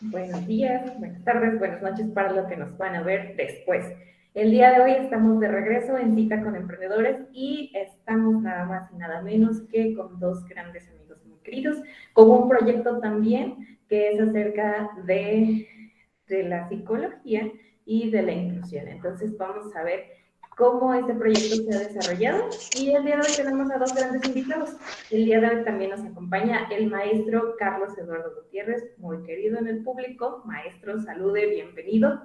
Buenos días, buenas tardes, buenas noches para los que nos van a ver después. El día de hoy estamos de regreso en Cita con Emprendedores y estamos nada más y nada menos que con dos grandes amigos muy queridos, con un proyecto también que es acerca de la psicología y de la inclusión. Entonces vamos a ver cómo este proyecto se ha desarrollado y el día de hoy tenemos a dos grandes invitados. El día de hoy también nos acompaña el maestro Carlos Eduardo Gutiérrez, muy querido en el público. Maestro, salude, bienvenido.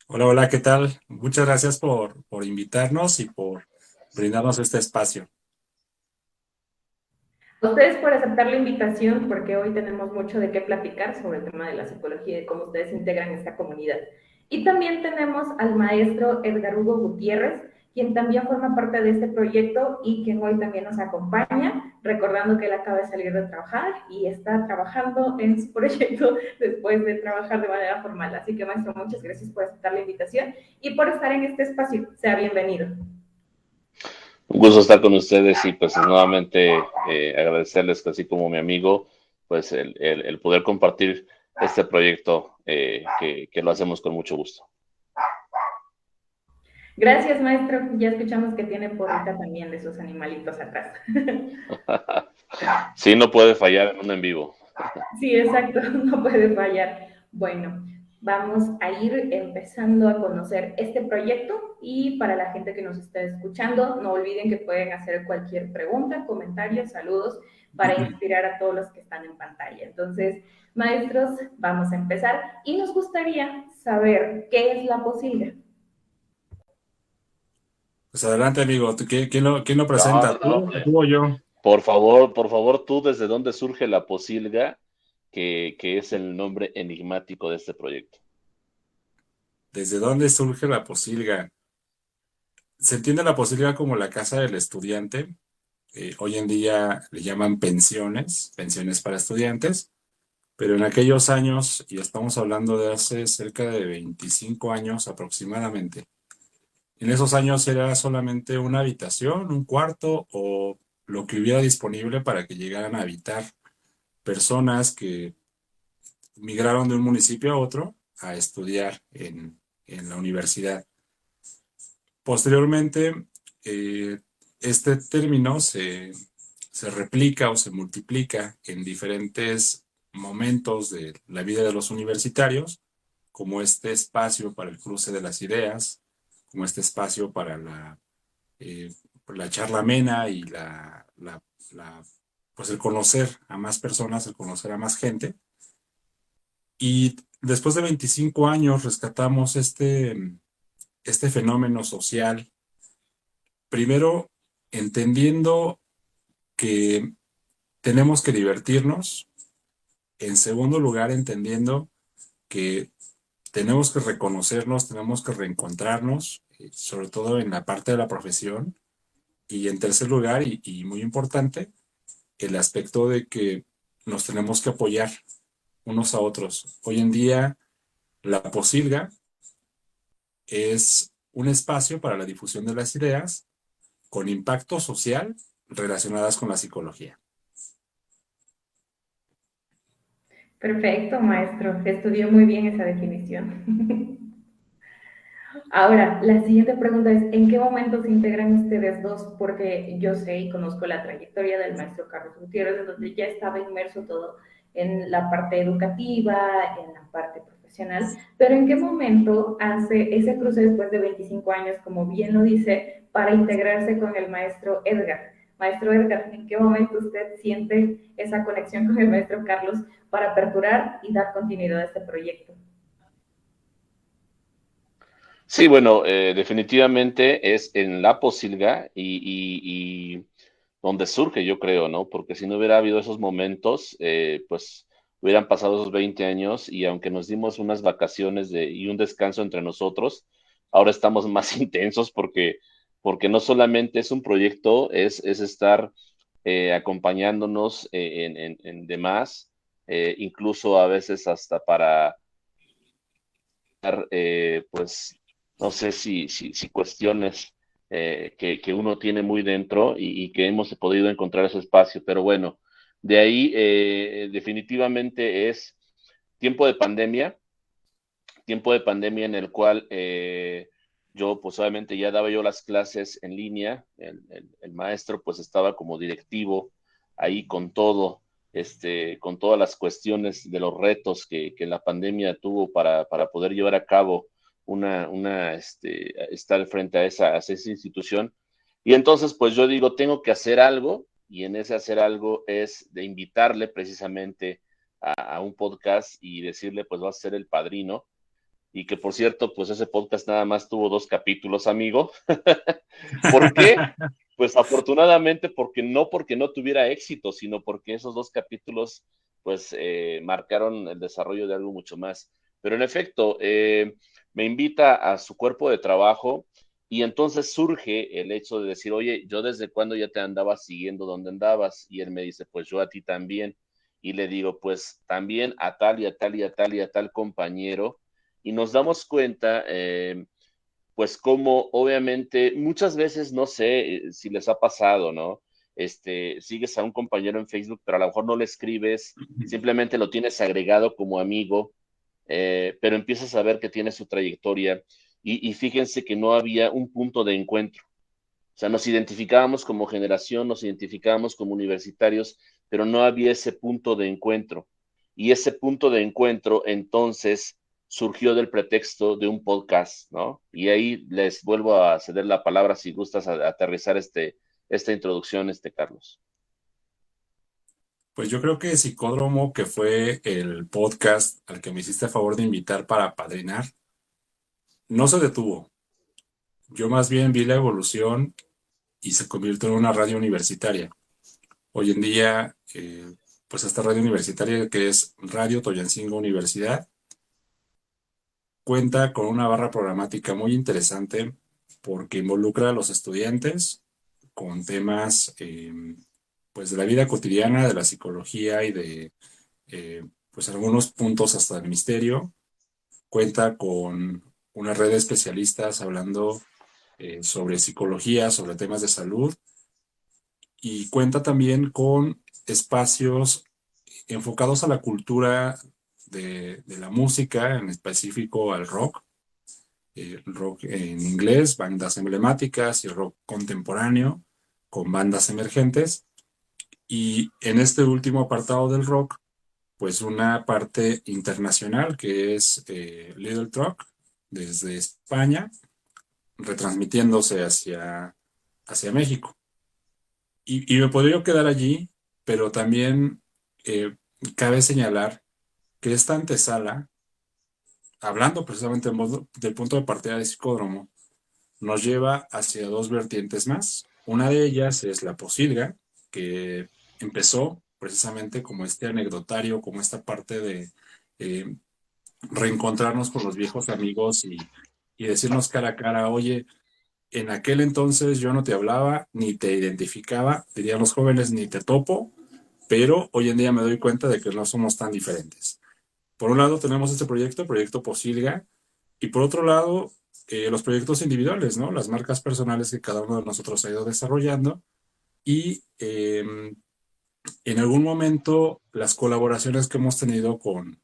Hola, hola, ¿qué tal? Muchas gracias por invitarnos y por brindarnos este espacio. A ustedes por aceptar la invitación, porque hoy tenemos mucho de qué platicar sobre el tema de la psicología y de cómo ustedes integran esta comunidad. Y también tenemos al maestro Edgar Hugo Gutiérrez, quien también forma parte de este proyecto y quien hoy también nos acompaña, recordando que él acaba de salir de trabajar y está trabajando en su proyecto después de trabajar de manera formal. Así que, maestro, muchas gracias por aceptar la invitación y por estar en este espacio. Sea bienvenido. Un gusto estar con ustedes y pues nuevamente agradecerles, así como mi amigo, pues el poder compartir este proyecto que lo hacemos con mucho gusto. Gracias, maestro. Ya escuchamos que tiene porrita también de sus animalitos atrás. Sí, no puede fallar en un en vivo. Sí, exacto, no puede fallar. Bueno, vamos a ir empezando a conocer este proyecto y para la gente que nos está escuchando, no olviden que pueden hacer cualquier pregunta, comentario, saludos para inspirar a todos los que están en pantalla. Entonces, maestros, vamos a empezar y nos gustaría saber qué es la posilga. Pues adelante, amigo. ¿Quién lo No, presenta? no, no. ¿Tú o yo? Por favor, tú, ¿desde dónde surge la posilga, que es el nombre enigmático de este proyecto? ¿Desde dónde surge la posilga? Se entiende la posilga como la casa del estudiante. Hoy en día le llaman pensiones para estudiantes, pero en aquellos años, y estamos hablando de hace cerca de 25 años aproximadamente, en esos años era solamente una habitación, un cuarto o lo que hubiera disponible para que llegaran a habitar personas que migraron de un municipio a otro a estudiar en la universidad. Posteriormente, eh, este término se replica o se multiplica en diferentes momentos de la vida de los universitarios, como este espacio para el cruce de las ideas, como este espacio para eh, la charla amena y pues el conocer a más personas, el conocer a más gente. Y después de 25 años rescatamos este fenómeno social, primero entendiendo que tenemos que divertirnos, en segundo lugar entendiendo que tenemos que reconocernos, tenemos que reencontrarnos, sobre todo en la parte de la profesión, y en tercer lugar, y muy importante, el aspecto de que nos tenemos que apoyar unos a otros. Hoy en día, la posilga es un espacio para la difusión de las ideas con impacto social relacionadas con la psicología. Perfecto, maestro. Estudió muy bien esa definición. Ahora, la siguiente pregunta es, ¿en qué momento se integran ustedes dos? Porque yo sé y conozco la trayectoria del maestro Carlos Gutiérrez, en donde ya estaba inmerso todo en la parte educativa, en la parte profesional, pero ¿en qué momento hace ese cruce después de 25 años, como bien lo dice, para integrarse con el maestro Edgar? Maestro Edgar, ¿en qué momento usted siente esa conexión con el maestro Carlos para aperturar y dar continuidad a este proyecto? Sí, bueno, definitivamente es en la posilga y donde surge, yo creo, ¿no? Porque si no hubiera habido esos momentos, pues hubieran pasado esos 20 años y aunque nos dimos unas vacaciones y un descanso entre nosotros, ahora estamos más intensos porque no solamente es un proyecto, es estar acompañándonos en demás, incluso a veces hasta para pues, no sé si cuestiones que uno tiene muy dentro y que hemos podido encontrar ese espacio, pero bueno, de ahí definitivamente es tiempo de pandemia, en el cual yo pues obviamente ya daba yo las clases en línea, el maestro pues estaba como directivo ahí con todo, con todas las cuestiones de los retos que la pandemia tuvo para poder llevar a cabo estar frente a esa institución. Y entonces pues yo digo, tengo que hacer algo, y en ese hacer algo es de invitarle precisamente a un podcast y decirle pues vas a ser el padrino, y que por cierto, pues ese podcast nada más tuvo 2 capítulos, amigo. ¿Por qué? Pues afortunadamente porque no tuviera éxito, sino porque esos 2 capítulos pues marcaron el desarrollo de algo mucho más. Pero en efecto, me invita a su cuerpo de trabajo, y entonces surge el hecho de decir, oye, yo desde cuándo ya te andaba siguiendo donde andabas, y él me dice, pues yo a ti también, y le digo, pues también a tal y a tal y a tal y a tal compañero, y nos damos cuenta, pues como obviamente muchas veces, no sé si les ha pasado, ¿no? Sigues a un compañero en Facebook, pero a lo mejor no le escribes, simplemente lo tienes agregado como amigo, pero empiezas a ver que tiene su trayectoria, y fíjense que no había un punto de encuentro. O sea, nos identificábamos como generación, nos identificábamos como universitarios, pero no había ese punto de encuentro. Y ese punto de encuentro entonces surgió del pretexto de un podcast, ¿no? Y ahí les vuelvo a ceder la palabra si gustas aterrizar esta introducción, Carlos. Pues yo creo que Psicódromo, que fue el podcast al que me hiciste favor de invitar para padrinar, no se detuvo. Yo más bien vi la evolución y se convirtió en una radio universitaria. Hoy en día, pues esta radio universitaria, que es Radio Toyancingo Universidad, cuenta con una barra programática muy interesante porque involucra a los estudiantes con temas pues de la vida cotidiana, de la psicología y de pues algunos puntos hasta el misterio. Cuenta con una red de especialistas hablando sobre psicología, sobre temas de salud, y cuenta también con espacios enfocados a la cultura de la música, en específico al rock, rock en inglés, bandas emblemáticas, y rock contemporáneo con bandas emergentes. Y en este último apartado del rock, pues una parte internacional que es Little Truck desde España, retransmitiéndose hacia México. Y me podría quedar allí, pero también eh, cabe señalar que esta antesala, hablando precisamente del punto de partida de Psicódromo, nos lleva hacia 2 vertientes más. Una de ellas es la posilga, que empezó precisamente como este anecdotario, como esta parte de eh, reencontrarnos con los viejos amigos y decirnos cara a cara, oye, en aquel entonces yo no te hablaba, ni te identificaba, dirían los jóvenes, ni te topo, pero hoy en día me doy cuenta de que no somos tan diferentes. Por un lado tenemos este proyecto, el proyecto Posilga, y por otro lado, los proyectos individuales, ¿no? Las marcas personales que cada uno de nosotros ha ido desarrollando, y en algún momento las colaboraciones que hemos tenido con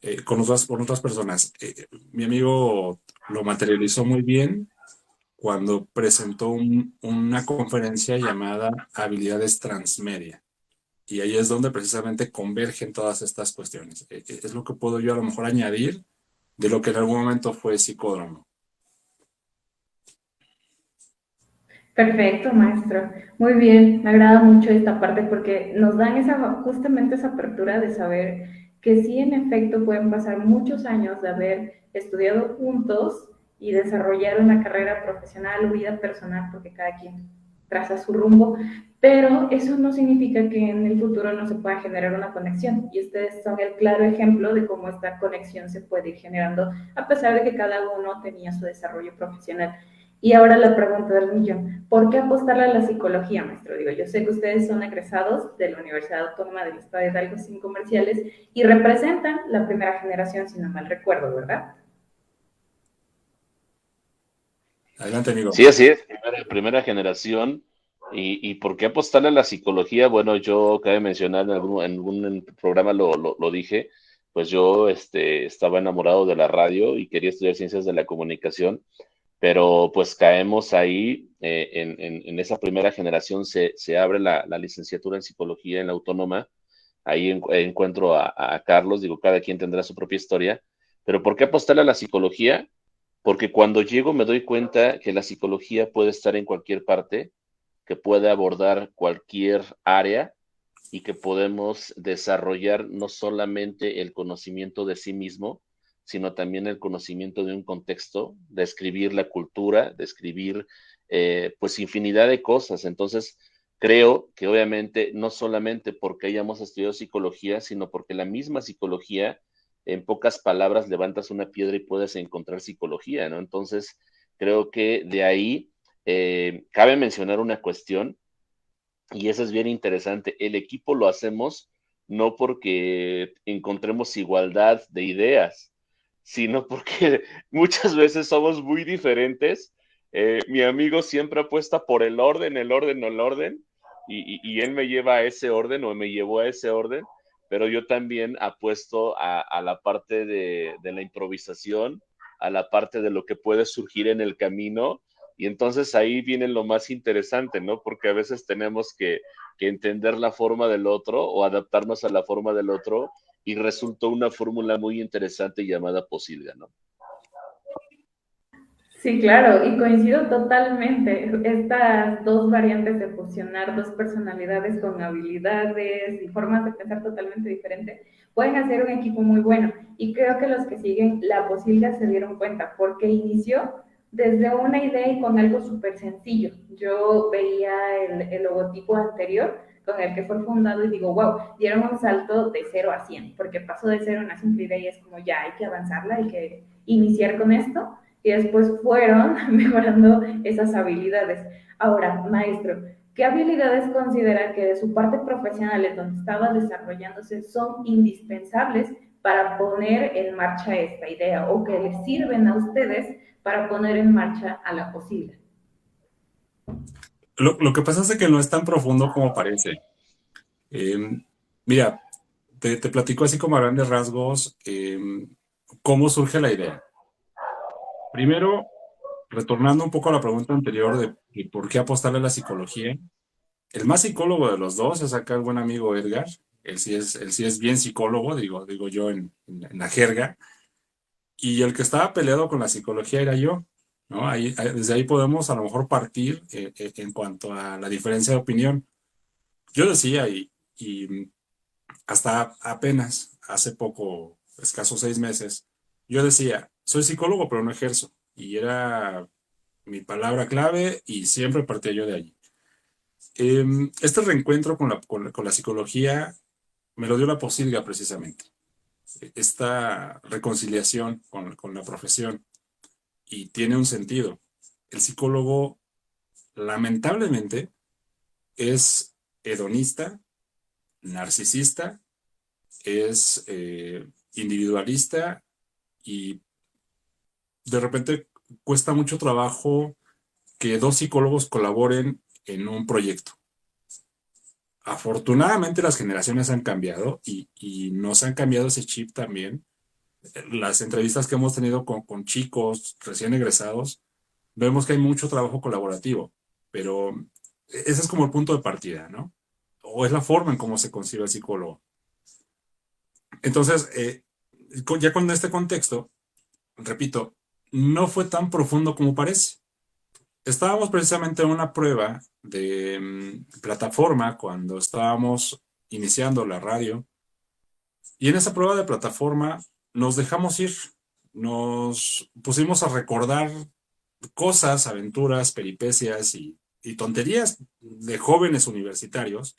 otras personas. Mi amigo lo materializó muy bien cuando presentó una conferencia llamada Habilidades Transmedia. Y ahí es donde precisamente convergen todas estas cuestiones. Es lo que puedo yo a lo mejor añadir de lo que en algún momento fue Psicódromo. Perfecto, maestro. Muy bien, me agrada mucho esta parte porque nos dan justamente esa apertura de saber que sí, en efecto, pueden pasar muchos años de haber estudiado juntos y desarrollar una carrera profesional o vida personal, porque cada quien traza su rumbo, pero eso no significa que en el futuro no se pueda generar una conexión. Y ustedes son el claro ejemplo de cómo esta conexión se puede ir generando a pesar de que cada uno tenía su desarrollo profesional. Y ahora la pregunta del millón, ¿por qué apostarle a la psicología, maestro? Digo, yo sé que ustedes son egresados de la Universidad Autónoma del Estado de Hidalgo sin comerciales y representan la primera generación, si no mal recuerdo, ¿verdad? Adelante, amigo. Sí, así es, primera generación. ¿Y por qué apostarle a la psicología? Bueno, yo cabe mencionar, en algún programa lo dije, pues yo estaba enamorado de la radio y quería estudiar ciencias de la comunicación, pero pues caemos ahí, en esa primera generación se abre la licenciatura en psicología en la Autónoma, ahí encuentro a Carlos, digo, cada quien tendrá su propia historia, pero ¿por qué apostarle a la psicología? Porque cuando llego me doy cuenta que la psicología puede estar en cualquier parte, que puede abordar cualquier área y que podemos desarrollar no solamente el conocimiento de sí mismo, sino también el conocimiento de un contexto, describir la cultura, describir pues infinidad de cosas. Entonces, creo que obviamente no solamente porque hayamos estudiado psicología, sino porque la misma psicología, en pocas palabras, levantas una piedra y puedes encontrar psicología, ¿no? Entonces, creo que de ahí cabe mencionar una cuestión y eso es bien interesante. El equipo lo hacemos no porque encontremos igualdad de ideas, sino porque muchas veces somos muy diferentes. Mi amigo siempre apuesta por el orden o el orden, y él me lleva a ese orden o me llevó a ese orden, pero yo también apuesto a la parte de la improvisación, a la parte de lo que puede surgir en el camino, y entonces ahí viene lo más interesante, ¿no? Porque a veces tenemos que entender la forma del otro o adaptarnos a la forma del otro y resultó una fórmula muy interesante llamada Posilga, ¿no? Sí, claro, y coincido totalmente. Estas dos variantes de fusionar dos personalidades con habilidades y formas de pensar totalmente diferentes pueden hacer un equipo muy bueno. Y creo que los que siguen la Posilga se dieron cuenta porque inició desde una idea y con algo súper sencillo. Yo veía el logotipo anterior con el que fue fundado y digo, wow, dieron un salto de 0 a 100, porque pasó de ser una simple idea y es como ya hay que avanzarla, hay que iniciar con esto y después fueron mejorando esas habilidades. Ahora, maestro, ¿qué habilidades considera que de su parte profesional en donde estaba desarrollándose son indispensables para poner en marcha esta idea o que les sirven a ustedes para poner en marcha a la posible? Lo que pasa es que no es tan profundo como parece. Eh, Mira, te platico así como a grandes rasgos cómo surge la idea. Primero, retornando un poco a la pregunta anterior de por qué apostarle a la psicología, el más psicólogo de los dos es acá el buen amigo Edgar. Él sí es bien psicólogo, digo yo en la jerga. Y el que estaba peleado con la psicología era yo, ¿no? Desde ahí podemos a lo mejor partir en cuanto a la diferencia de opinión. Yo decía, y hasta apenas hace poco, escasos 6 meses, yo decía, soy psicólogo, pero no ejerzo. Y era mi palabra clave y siempre partía yo de allí. Este reencuentro con la psicología me lo dio la Posilga precisamente. Esta reconciliación con la profesión y tiene un sentido. El psicólogo, lamentablemente, es hedonista, narcisista, es individualista y de repente cuesta mucho trabajo que dos psicólogos colaboren en un proyecto. Afortunadamente las generaciones han cambiado y nos han cambiado ese chip también. Las entrevistas que hemos tenido con chicos recién egresados, vemos que hay mucho trabajo colaborativo, pero ese es como el punto de partida, ¿no? O es la forma en cómo se concibe el psicólogo. Entonces, ya con este contexto, repito, no fue tan profundo como parece. Estábamos precisamente en una prueba de plataforma cuando estábamos iniciando la radio y en esa prueba de plataforma nos dejamos ir, nos pusimos a recordar cosas, aventuras, peripecias y tonterías de jóvenes universitarios.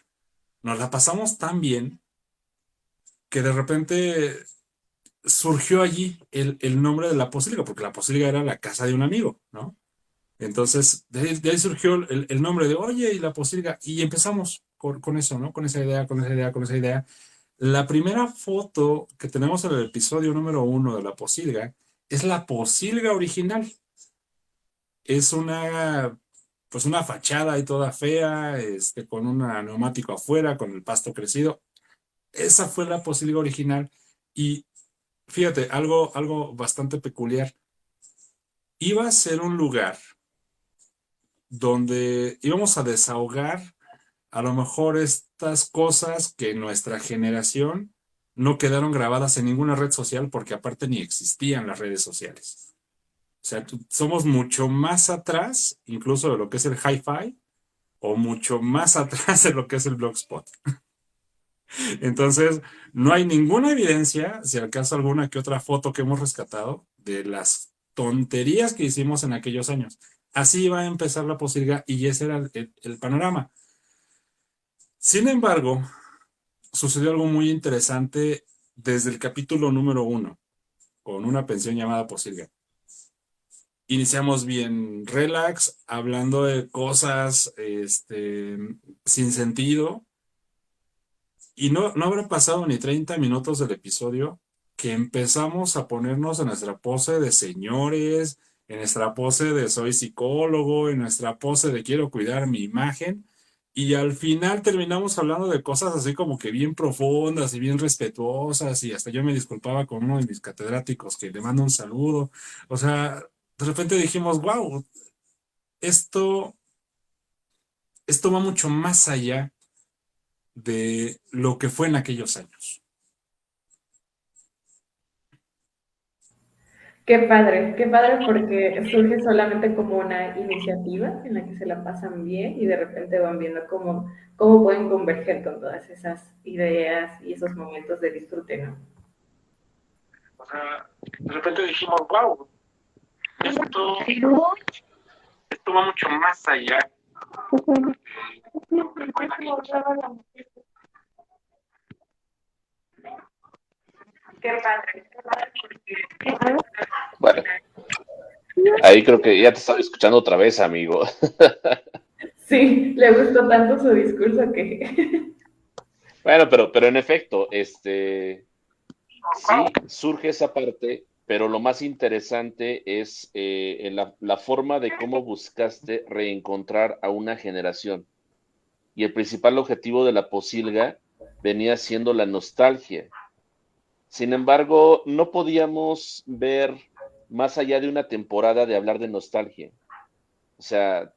Nos la pasamos tan bien que de repente surgió allí el nombre de la Posilga, porque la Posilga era la casa de un amigo, ¿no? Entonces, de ahí surgió el nombre de, oye, y la Posilga, y empezamos con eso, ¿no? Con esa idea, con esa idea, con esa idea. La primera foto que tenemos en el episodio número 1 de la Posilga es la Posilga original. Es una, pues una fachada ahí toda fea, con un neumático afuera, con el pasto crecido. Esa fue la Posilga original. Y fíjate, algo bastante peculiar. Iba a ser un lugar donde íbamos a desahogar a lo mejor estas cosas que en nuestra generación no quedaron grabadas en ninguna red social porque aparte ni existían las redes sociales. O sea, somos mucho más atrás, incluso de lo que es el hi-fi, o mucho más atrás de lo que es el blogspot. Entonces, no hay ninguna evidencia, si acaso alguna que otra foto que hemos rescatado, de las tonterías que hicimos en aquellos años. Así iba a empezar la Posilga y ese era el panorama. Sin embargo, sucedió algo muy interesante desde el capítulo número 1, con una pensión llamada Posilga. Iniciamos bien relax, hablando de cosas sin sentido, y no habrá pasado ni 30 minutos del episodio que empezamos a ponernos en nuestra pose de señores, en nuestra pose de soy psicólogo, en nuestra pose de quiero cuidar mi imagen, y al final terminamos hablando de cosas así como que bien profundas y bien respetuosas, y hasta yo me disculpaba con uno de mis catedráticos que le mando un saludo. O sea, de repente dijimos, wow, esto, esto va mucho más allá de lo que fue en aquellos años. qué padre porque surge solamente como una iniciativa en la que se la pasan bien y de repente van viendo cómo pueden converger con todas esas ideas y esos momentos de disfrute, ¿no? O sea, de repente dijimos, wow, esto, esto va mucho más allá. Qué padre porque... Bueno, ahí creo que ya te estaba escuchando otra vez, amigo. Sí, le gustó tanto su discurso que... Bueno, pero en efecto, sí, surge esa parte, pero lo más interesante es en la forma de cómo buscaste reencontrar a una generación. Y el principal objetivo de la Posilga venía siendo la nostalgia. Sin embargo, no podíamos ver más allá de una temporada de hablar de nostalgia. O sea,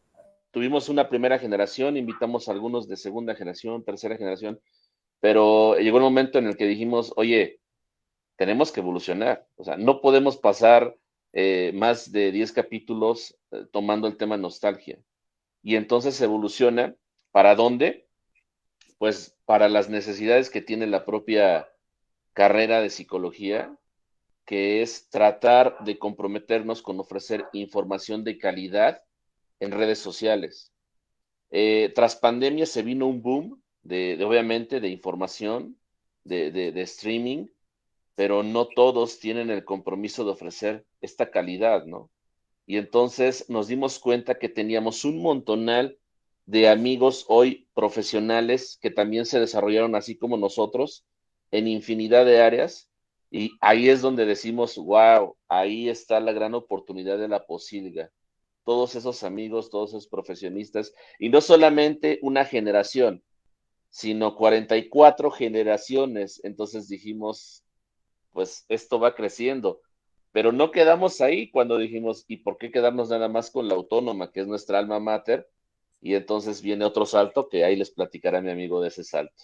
tuvimos una primera generación, invitamos a algunos de segunda generación, tercera generación, pero llegó el momento en el que dijimos, oye, tenemos que evolucionar. O sea, no podemos pasar más de 10 capítulos tomando el tema nostalgia. Y entonces se evoluciona. ¿Para dónde? Pues para las necesidades que tiene la propia carrera de psicología, que es tratar de comprometernos con ofrecer información de calidad en redes sociales. Tras pandemia se vino un boom obviamente, de información, de streaming, pero no todos tienen el compromiso de ofrecer esta calidad, ¿no? Y entonces nos dimos cuenta que teníamos un montonal de amigos hoy profesionales que también se desarrollaron así como nosotros en infinidad de áreas. Y ahí es donde decimos, wow, ahí está la gran oportunidad de la Posilga. Todos esos amigos, todos esos profesionistas, y no solamente una generación, sino 44 generaciones. Entonces dijimos, pues esto va creciendo. Pero no quedamos ahí cuando dijimos, ¿y por qué quedarnos nada más con la autónoma, que es nuestra alma mater? Y entonces viene otro salto que ahí les platicará mi amigo de ese salto.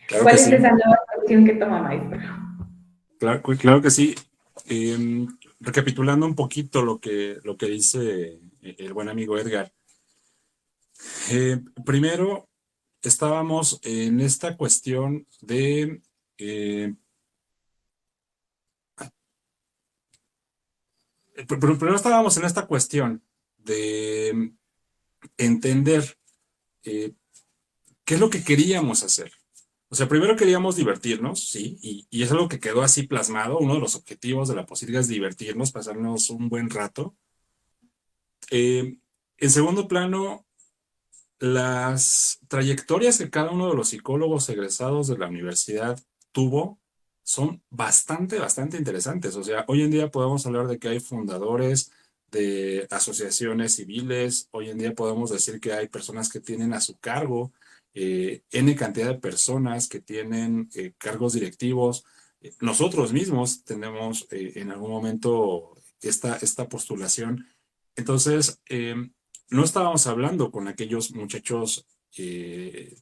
Claro ¿Cuál que es sí, esa nueva acción que toma, maestro? claro que sí. Recapitulando un poquito lo que dice el buen amigo Edgar. Primero, estábamos en esta cuestión de primero estábamos en esta cuestión de entender qué es lo que queríamos hacer. O sea, primero queríamos divertirnos, sí, y es algo que quedó así plasmado. Uno de los objetivos de la posibilidad es divertirnos, pasarnos un buen rato. En segundo plano, las trayectorias que cada uno de los psicólogos egresados de la universidad tuvo son bastante interesantes. O sea, hoy en día podemos hablar de que hay fundadores de asociaciones civiles. Hoy en día podemos decir que hay personas que tienen a su cargo N cantidad de personas que tienen cargos directivos. Nosotros mismos tenemos en algún momento esta postulación. Entonces, no estábamos hablando con aquellos muchachos de,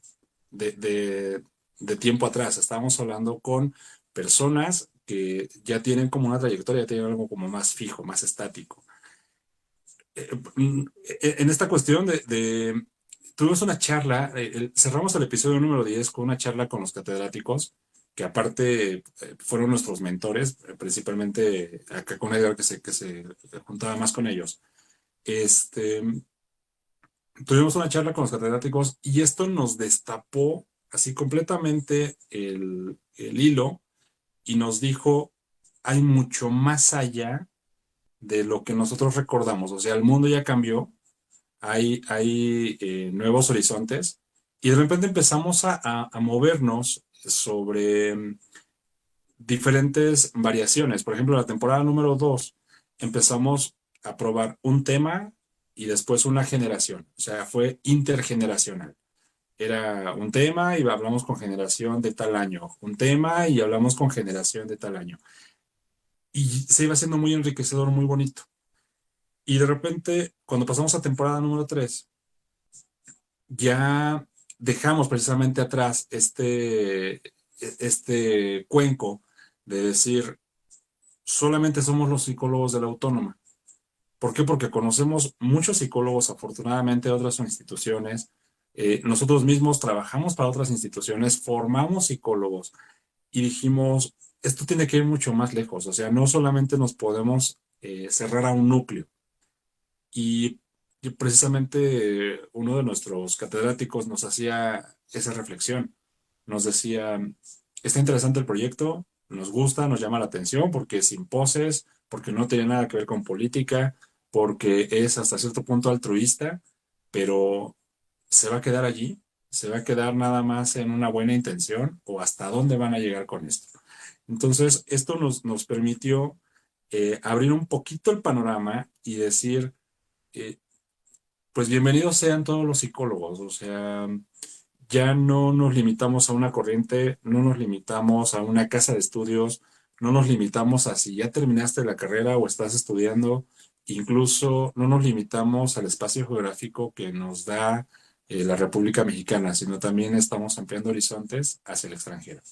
de- de tiempo atrás, estábamos hablando con personas que ya tienen como una trayectoria, ya tienen algo como más fijo, más estático. eh, en esta cuestión tuvimos una charla, cerramos el episodio número 10 con una charla con los catedráticos, que aparte fueron nuestros mentores, principalmente acá con Edgar, que se juntaba más con ellos. Este, Tuvimos una charla con los catedráticos y esto nos destapó así completamente el hilo y nos dijo, hay mucho más allá de lo que nosotros recordamos. O sea, el mundo ya cambió, hay nuevos horizontes y de repente empezamos a movernos sobre diferentes variaciones. Por ejemplo, en la temporada número 2 empezamos a probar un tema y después una generación. O sea, fue intergeneracional. Era un tema y hablamos con generación de tal año, un tema y hablamos con generación de tal año. Y se iba haciendo muy enriquecedor, muy bonito. Y de repente, cuando pasamos a temporada número 3 ya dejamos precisamente atrás este cuenco de decir, solamente somos los psicólogos de la autónoma. ¿Por qué? Porque conocemos muchos psicólogos, afortunadamente, de otras instituciones. Nosotros mismos trabajamos para otras instituciones, formamos psicólogos y dijimos, esto tiene que ir mucho más lejos. O sea, no solamente nos podemos cerrar a un núcleo. Y precisamente uno de nuestros catedráticos nos hacía esa reflexión. Nos decía, está interesante el proyecto, nos gusta, nos llama la atención porque es sin poses, porque no tiene nada que ver con política, porque es hasta cierto punto altruista, pero ¿se va a quedar allí? ¿Se va a quedar nada más en una buena intención? ¿O hasta dónde van a llegar con esto? Entonces, esto nos permitió abrir un poquito el panorama y decir, eh, pues bienvenidos sean todos los psicólogos, o sea, ya no nos limitamos a una corriente, no nos limitamos a una casa de estudios, no nos limitamos a si ya terminaste la carrera o estás estudiando, incluso no nos limitamos al espacio geográfico que nos da la República Mexicana, sino también estamos ampliando horizontes hacia el extranjero.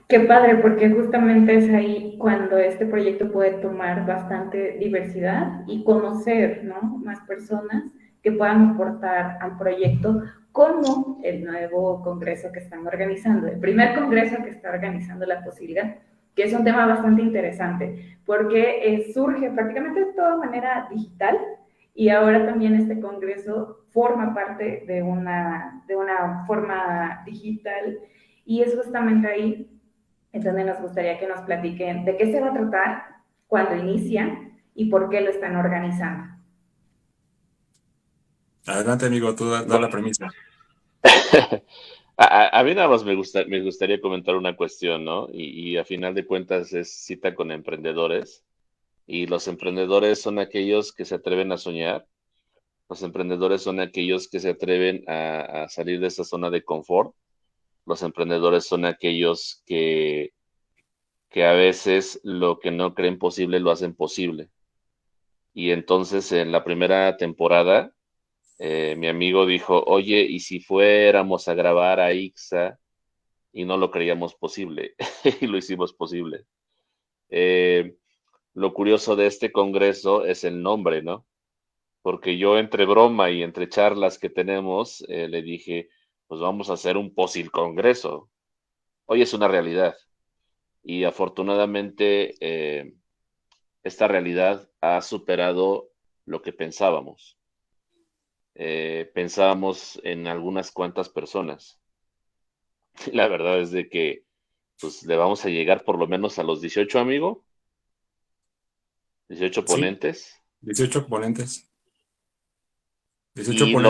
Qué padre, porque justamente es ahí cuando este proyecto puede tomar bastante diversidad y conocer, ¿no?, más personas que puedan aportar al proyecto, como el nuevo congreso que están organizando, el primer congreso que está organizando La Posibilidad, que es un tema bastante interesante, porque surge prácticamente de toda manera digital y ahora también este congreso forma parte de una forma digital y es justamente ahí entonces nos gustaría que nos platiquen de qué se va a tratar, cuándo inicia y por qué lo están organizando. Adelante, amigo, tú da la Bueno, premisa. a mí nada más me gustaría comentar una cuestión, ¿no? Y a final de cuentas es cita con emprendedores. Y los emprendedores son aquellos que se atreven a soñar. Los emprendedores son aquellos que se atreven a salir de esa zona de confort. Los emprendedores son aquellos que a veces lo que no creen posible lo hacen posible. Y entonces en la primera temporada, mi amigo dijo, oye, ¿y si fuéramos a grabar a Ixa? Y no lo creíamos posible, y lo hicimos posible. Eh, lo curioso de este congreso es el nombre, ¿no? Porque yo entre broma y entre charlas que tenemos, le dije, pues vamos a hacer un Posil Congreso. Hoy es una realidad. Y afortunadamente, esta realidad ha superado lo que pensábamos. Pensábamos en algunas cuantas personas. La verdad es de que pues le vamos a llegar por lo menos a los 18 amigos, 18 Sí, ponentes. 18 ponentes. 18 Y ponentes.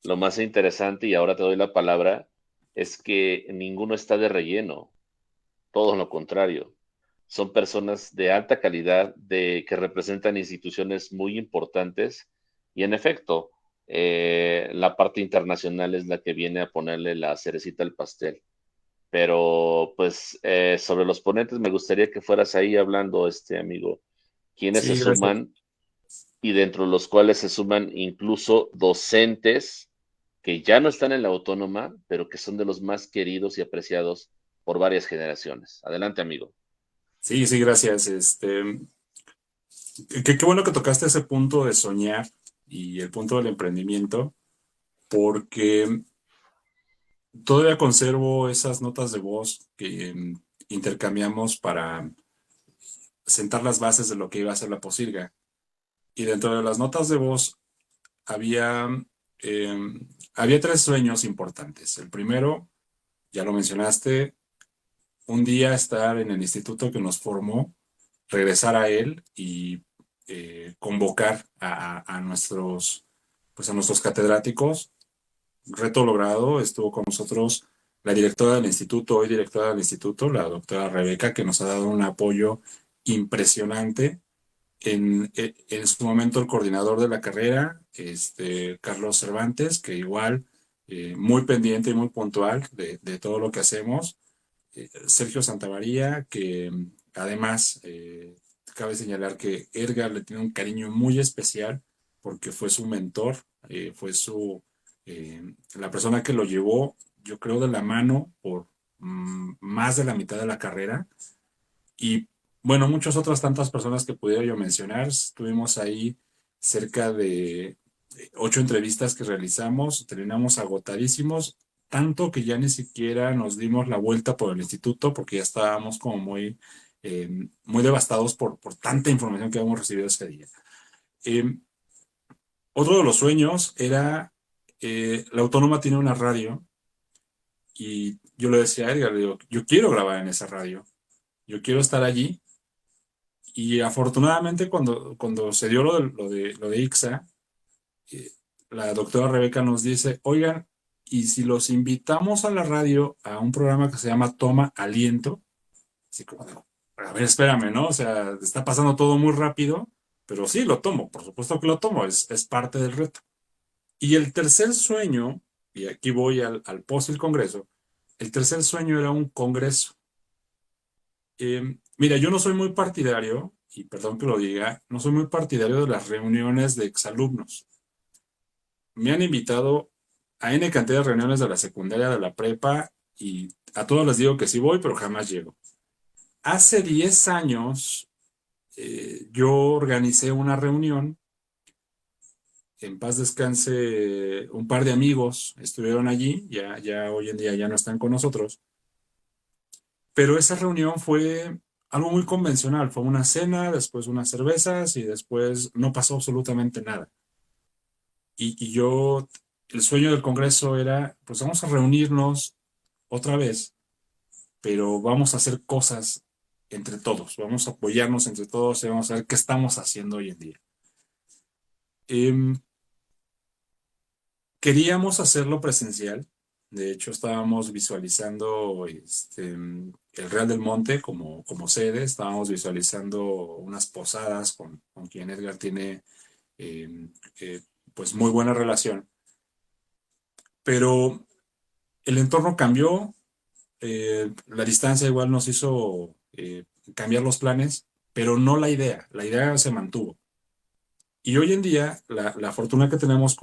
lo más interesante, y ahora te doy la palabra, es que ninguno está de relleno, todo lo contrario. son personas de alta calidad, que representan instituciones muy importantes y en efecto, la parte internacional es la que viene a ponerle la cerecita al pastel. Pero pues sobre los ponentes me gustaría que fueras ahí hablando, amigo, quienes se Sí, gracias. suman y dentro de los cuales se suman incluso docentes que ya no están en la autónoma, pero que son de los más queridos y apreciados por varias generaciones. Adelante, amigo. Sí, sí, gracias. Qué bueno que tocaste ese punto de soñar y el punto del emprendimiento, porque todavía conservo esas notas de voz que intercambiamos para sentar las bases de lo que iba a ser la posilga. Y dentro de las notas de voz había, eh, había tres sueños importantes. El primero, ya lo mencionaste, un día estar en el instituto que nos formó, regresar a él y convocar a nuestros, pues a nuestros catedráticos. Reto logrado, estuvo con nosotros la directora del instituto, hoy directora del instituto, la doctora Rebeca, que nos ha dado un apoyo impresionante. En su momento el coordinador de la carrera, Carlos Cervantes, que igual muy pendiente y muy puntual de todo lo que hacemos. Sergio Santamaría, que además cabe señalar que Edgar le tiene un cariño muy especial porque fue su mentor, fue la persona que lo llevó, yo creo, de la mano por más de la mitad de la carrera. Y bueno, muchas otras tantas personas que pudiera yo mencionar. Estuvimos ahí cerca de 8 entrevistas que realizamos, terminamos agotadísimos, tanto que ya ni siquiera nos dimos la vuelta por el instituto porque ya estábamos como muy devastados por tanta información que habíamos recibido ese día. Eh, Otro de los sueños era, la Autónoma tiene una radio y yo le decía a Edgar, le digo, yo quiero grabar en esa radio, yo quiero estar allí. Y afortunadamente cuando se dio lo de ICSA, eh, la doctora Rebeca nos dice, oigan, ¿y si los invitamos a la radio a un programa que se llama Toma Aliento? Así como, a ver, espérame, ¿no? O sea, está pasando todo muy rápido, pero sí, lo tomo, por supuesto que lo tomo, es parte del reto. Y el tercer sueño, y aquí voy al post del Congreso, el tercer sueño era un congreso. Mira, yo no soy muy partidario, y perdón que lo diga, no soy muy partidario de las reuniones de exalumnos. Me han invitado a N cantidad de reuniones de la secundaria, de la prepa, y a todos les digo que sí voy, pero jamás llego. Hace 10 años yo organicé una reunión, en paz descanse, un par de amigos estuvieron allí, ya hoy en día ya no están con nosotros, pero esa reunión fue algo muy convencional, fue una cena, después unas cervezas y después no pasó absolutamente nada. Y el sueño del Congreso era, pues vamos a reunirnos otra vez, pero vamos a hacer cosas entre todos, vamos a apoyarnos entre todos y vamos a ver qué estamos haciendo hoy en día. Em, Queríamos hacerlo presencial, de hecho estábamos visualizando el Real del Monte como sede, estábamos visualizando unas posadas con quien Edgar tiene em, eh, pues muy buena relación, pero el entorno cambió, la distancia igual nos hizo cambiar los planes, pero no la idea se mantuvo. Y hoy en día, la fortuna que tenemos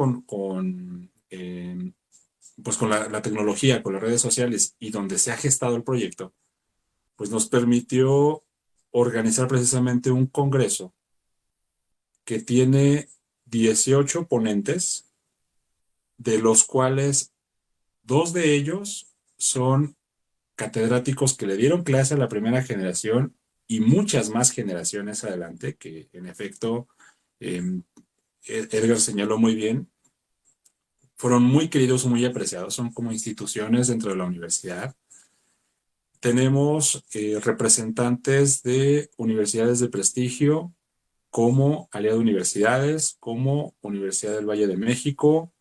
pues con la tecnología, con las redes sociales y donde se ha gestado el proyecto, pues nos permitió organizar precisamente un congreso que tiene 18 ponentes, de los cuales dos de ellos son catedráticos que le dieron clase a la primera generación y muchas más generaciones adelante, que en efecto Edgar señaló muy bien, fueron muy queridos, muy apreciados, son como instituciones dentro de la universidad. Tenemos representantes de universidades de prestigio como Aliado Universidades, como Universidad del Valle de México,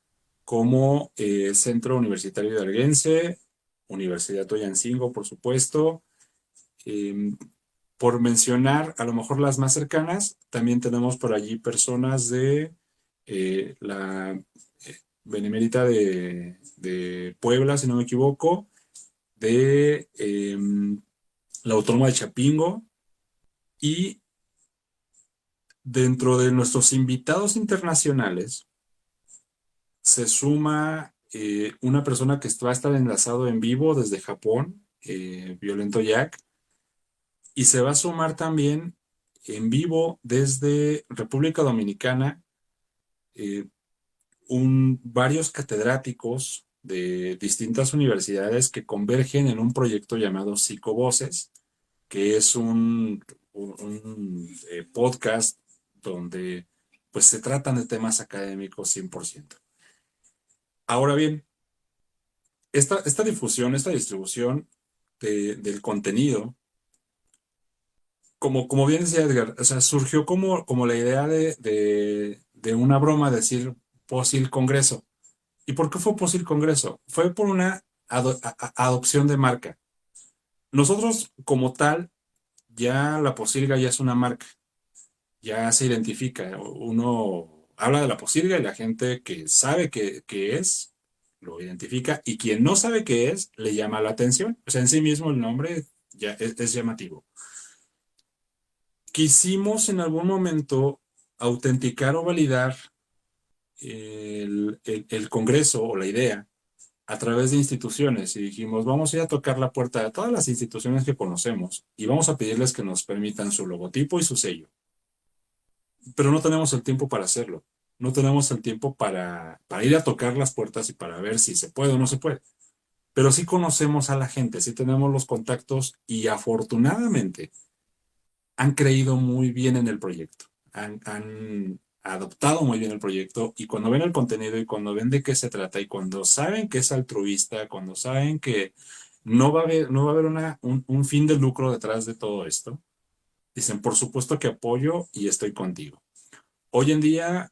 como Centro Universitario Hidalguense, Universidad Toyancingo, por supuesto, eh, por mencionar a lo mejor las más cercanas, también tenemos por allí personas de la Benemérita de Puebla, si no me equivoco, de la Autónoma de Chapingo, y dentro de nuestros invitados internacionales se suma una persona que va a estar enlazado en vivo desde Japón, Violento Jack, y se va a sumar también en vivo desde República Dominicana eh, varios catedráticos de distintas universidades que convergen en un proyecto llamado Psicovoces, que es un podcast donde pues se tratan de temas académicos 100%. Ahora bien, esta difusión, esta distribución del contenido, como bien decía Edgar, o sea, surgió como la idea de una broma, decir Posil Congreso. ¿Y por qué fue Posil Congreso? Fue por una adopción de marca. Nosotros, como tal, ya la Posilga ya es una marca, ya se identifica. Uno habla de la Posilga y la gente que sabe que es, lo identifica, y quien no sabe qué es, le llama la atención. O sea, en sí mismo el nombre ya es llamativo. Quisimos en algún momento autenticar o validar el Congreso o la idea a través de instituciones, y dijimos, vamos a ir a tocar la puerta de todas las instituciones que conocemos y vamos a pedirles que nos permitan su logotipo y su sello. Pero no tenemos el tiempo para hacerlo. No tenemos el tiempo para ir a tocar las puertas y para ver si se puede o no se puede. Pero sí conocemos a la gente, sí tenemos los contactos, y afortunadamente han creído muy bien en el proyecto. Han adoptado muy bien el proyecto, y cuando ven el contenido y cuando ven de qué se trata y cuando saben que es altruista, cuando saben que no va a haber un fin de lucro detrás de todo esto, dicen, por supuesto que apoyo y estoy contigo. Hoy en día,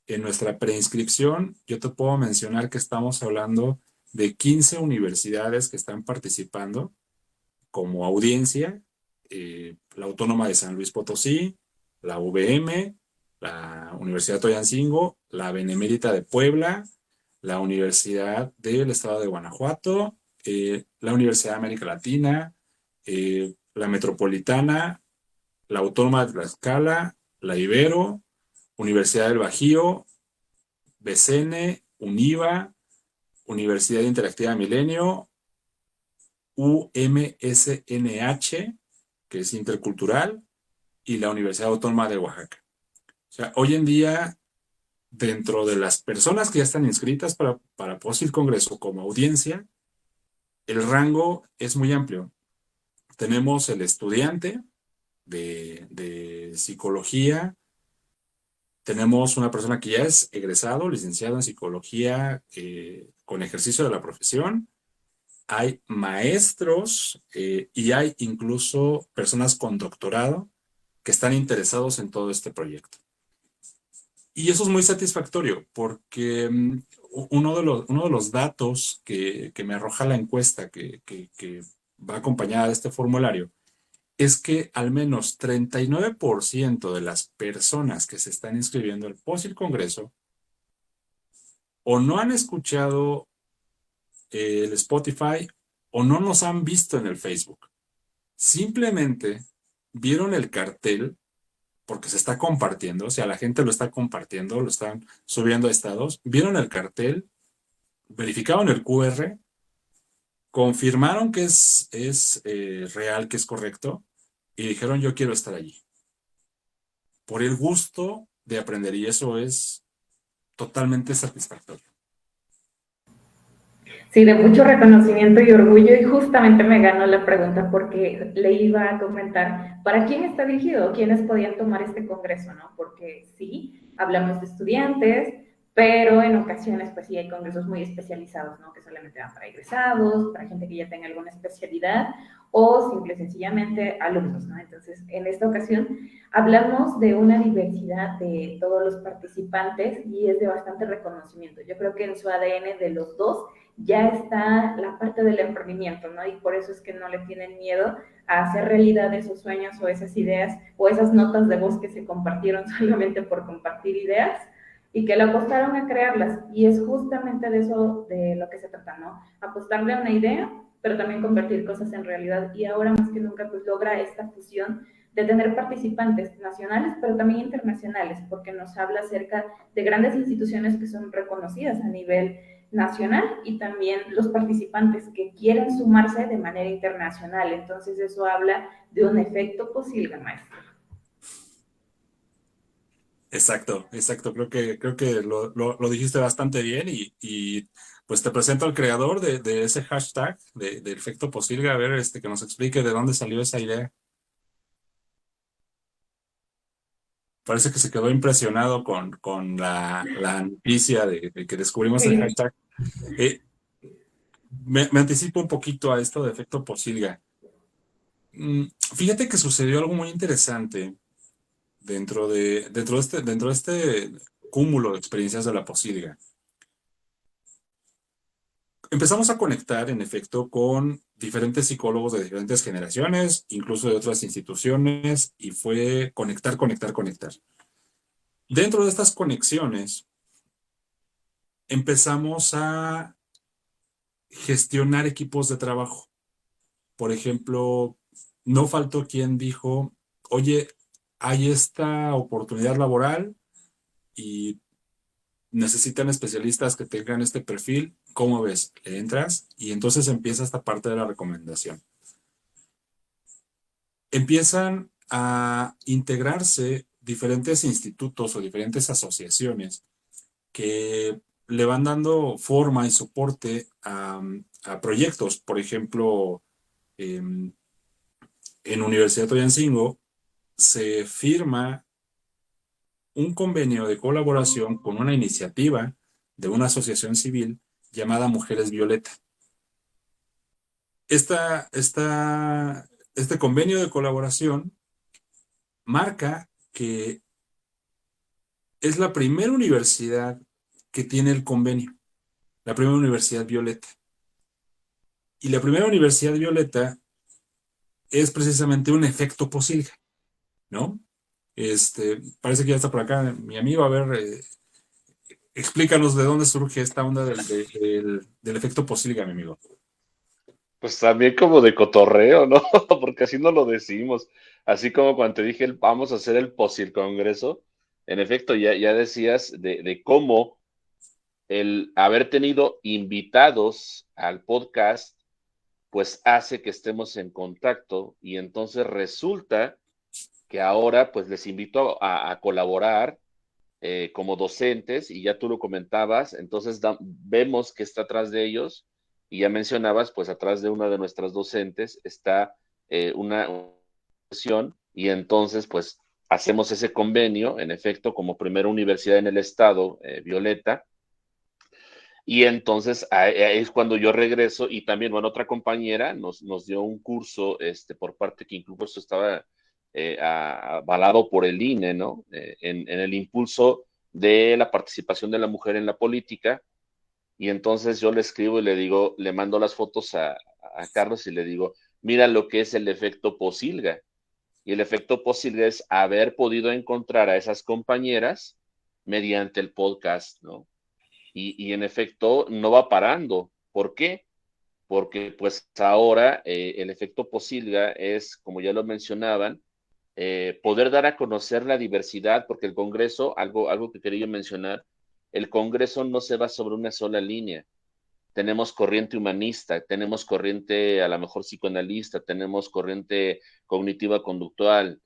en nuestra preinscripción, yo te puedo mencionar que estamos hablando de 15 universidades que están participando como audiencia: la Autónoma de San Luis Potosí, la UVM, la Universidad Toyancingo, la Benemérita de Puebla, la Universidad del Estado de Guanajuato, la Universidad de América Latina, la Metropolitana, la Autónoma de Tlaxcala, la Ibero, Universidad del Bajío, BCN, UNIVA, Universidad Interactiva Milenio, UMSNH, que es intercultural, y la Universidad Autónoma de Oaxaca. O sea, hoy en día, dentro de las personas que ya están inscritas para Posil Congreso como audiencia, el rango es muy amplio. Tenemos el estudiante de psicología, tenemos una persona que ya es egresado, licenciado en psicología, con ejercicio de la profesión. Hay maestros y hay incluso personas con doctorado que están interesados en todo este proyecto. Y eso es muy satisfactorio porque uno de los datos que me arroja la encuesta que va acompañada de este formulario es que al menos 39% de las personas que se están inscribiendo al Posil Congreso o no han escuchado el Spotify o no nos han visto en el Facebook. Simplemente vieron el cartel porque se está compartiendo, o sea, la gente lo está compartiendo, lo están subiendo a estados, vieron el cartel, verificaron el QR, confirmaron que es real, que es correcto, y dijeron, yo quiero estar allí. Por el gusto de aprender, y eso es totalmente satisfactorio. Sí, de mucho reconocimiento y orgullo, y justamente me ganó la pregunta porque le iba a comentar para quién está dirigido, quiénes podían tomar este congreso, ¿no? Porque sí, hablamos de estudiantes, pero en ocasiones pues sí hay congresos muy especializados, ¿no? Que solamente van para egresados, para gente que ya tenga alguna especialidad, o simple y sencillamente alumnos, ¿no? Entonces, en esta ocasión hablamos de una diversidad de todos los participantes y es de bastante reconocimiento. Yo creo que en su ADN de los dos ya está la parte del emprendimiento, ¿no? Y por eso es que no le tienen miedo a hacer realidad esos sueños o esas ideas o esas notas de voz que se compartieron solamente por compartir ideas y que le apostaron a crearlas. Y es justamente de eso de lo que se trata, ¿no? Apostarle a una idea, pero también convertir cosas en realidad. Y ahora más que nunca, pues logra esta fusión de tener participantes nacionales, pero también internacionales, porque nos habla acerca de grandes instituciones que son reconocidas a nivel nacional y también los participantes que quieren sumarse de manera internacional. Entonces eso habla de un efecto Posilga, maestro. Exacto, exacto. Creo que lo dijiste bastante bien y pues te presento al creador de ese hashtag del efecto Posilga, a ver, que nos explique de dónde salió esa idea. Parece que se quedó impresionado con la noticia de que descubrimos el Sí. hashtag. Eh, me anticipo un poquito a esto de efecto Posilga. Fíjate que sucedió algo muy interesante dentro de este cúmulo de experiencias de la Posilga. Empezamos a conectar, en efecto, con diferentes psicólogos de diferentes generaciones, incluso de otras instituciones, y fue conectar, conectar, conectar. Dentro de estas conexiones, empezamos a gestionar equipos de trabajo. Por ejemplo, no faltó quien dijo, oye, hay esta oportunidad laboral y necesitan especialistas que tengan este perfil. ¿Cómo ves? ¿Le entras? Y entonces empieza esta parte de la recomendación. Empiezan a integrarse diferentes institutos o diferentes asociaciones que le van dando forma y soporte a proyectos. Por ejemplo, en Universidad Toyancingo se firma un convenio de colaboración con una iniciativa de una asociación civil llamada Mujeres Violeta. Este convenio de colaboración marca que es la primera universidad que tiene el convenio, la primera universidad violeta. Y la primera universidad violeta es precisamente un efecto Posilga, ¿no? Parece que ya está por acá mi amigo. A ver, explícanos de dónde surge esta onda del efecto Posilga, mi amigo. Pues también como de cotorreo, ¿no? Porque así no lo decimos. Así como cuando te dije vamos a hacer el Posil Congreso, en efecto, ya decías de cómo el haber tenido invitados al podcast, pues hace que estemos en contacto y entonces resulta que ahora pues les invito a colaborar como docentes y ya tú lo comentabas, entonces vemos que está atrás de ellos y ya mencionabas, pues atrás de una de nuestras docentes está una sesión y entonces pues hacemos ese convenio, en efecto, como primera universidad en el estado, Violeta, y entonces es cuando yo regreso y también, bueno, otra compañera nos dio un curso por parte que incluso estaba avalado por el INE, ¿no? En el impulso de la participación de la mujer en la política. Y entonces yo le escribo y le digo, le mando las fotos a Carlos y le digo, mira lo que es el efecto Posilga. Y el efecto Posilga es haber podido encontrar a esas compañeras mediante el podcast, ¿no? Y en efecto no va parando. ¿Por qué? Porque pues ahora el efecto Posilga es, como ya lo mencionaban, poder dar a conocer la diversidad, porque el Congreso, algo que quería yo mencionar, el Congreso no se va sobre una sola línea. Tenemos corriente humanista, tenemos corriente a lo mejor psicoanalista, tenemos corriente cognitiva conductual,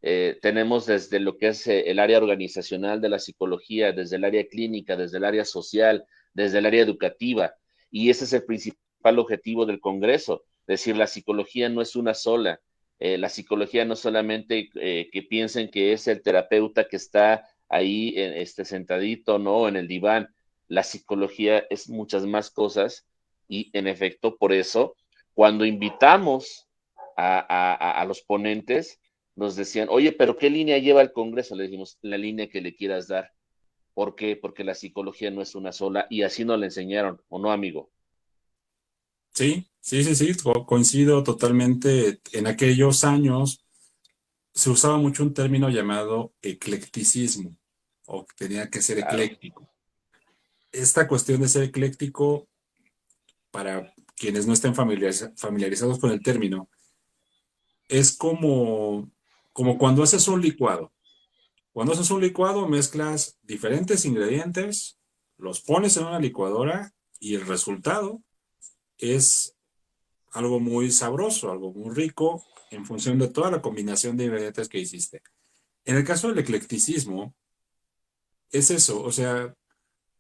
tenemos desde lo que es el área organizacional de la psicología, desde el área clínica, desde el área social, desde el área educativa, y ese es el principal objetivo del Congreso, es decir, la psicología no es una sola, la psicología no solamente que piensen que es el terapeuta que está ahí sentadito, ¿no? En el diván, la psicología es muchas más cosas y en efecto por eso cuando invitamos a los ponentes, nos decían, oye, pero ¿qué línea lleva el Congreso? Le dijimos, la línea que le quieras dar. ¿Por qué? Porque la psicología no es una sola y así nos la enseñaron, ¿o no, amigo? Sí, coincido totalmente. En aquellos años se usaba mucho un término llamado eclecticismo, o que tenía que ser Claro, ecléctico. Esta cuestión de ser ecléctico, para quienes no estén familiarizados con el término, es como cuando haces un licuado. Cuando haces un licuado, mezclas diferentes ingredientes, los pones en una licuadora y el resultado es algo muy sabroso, algo muy rico en función de toda la combinación de ingredientes que hiciste. En el caso del eclecticismo, es eso, o sea,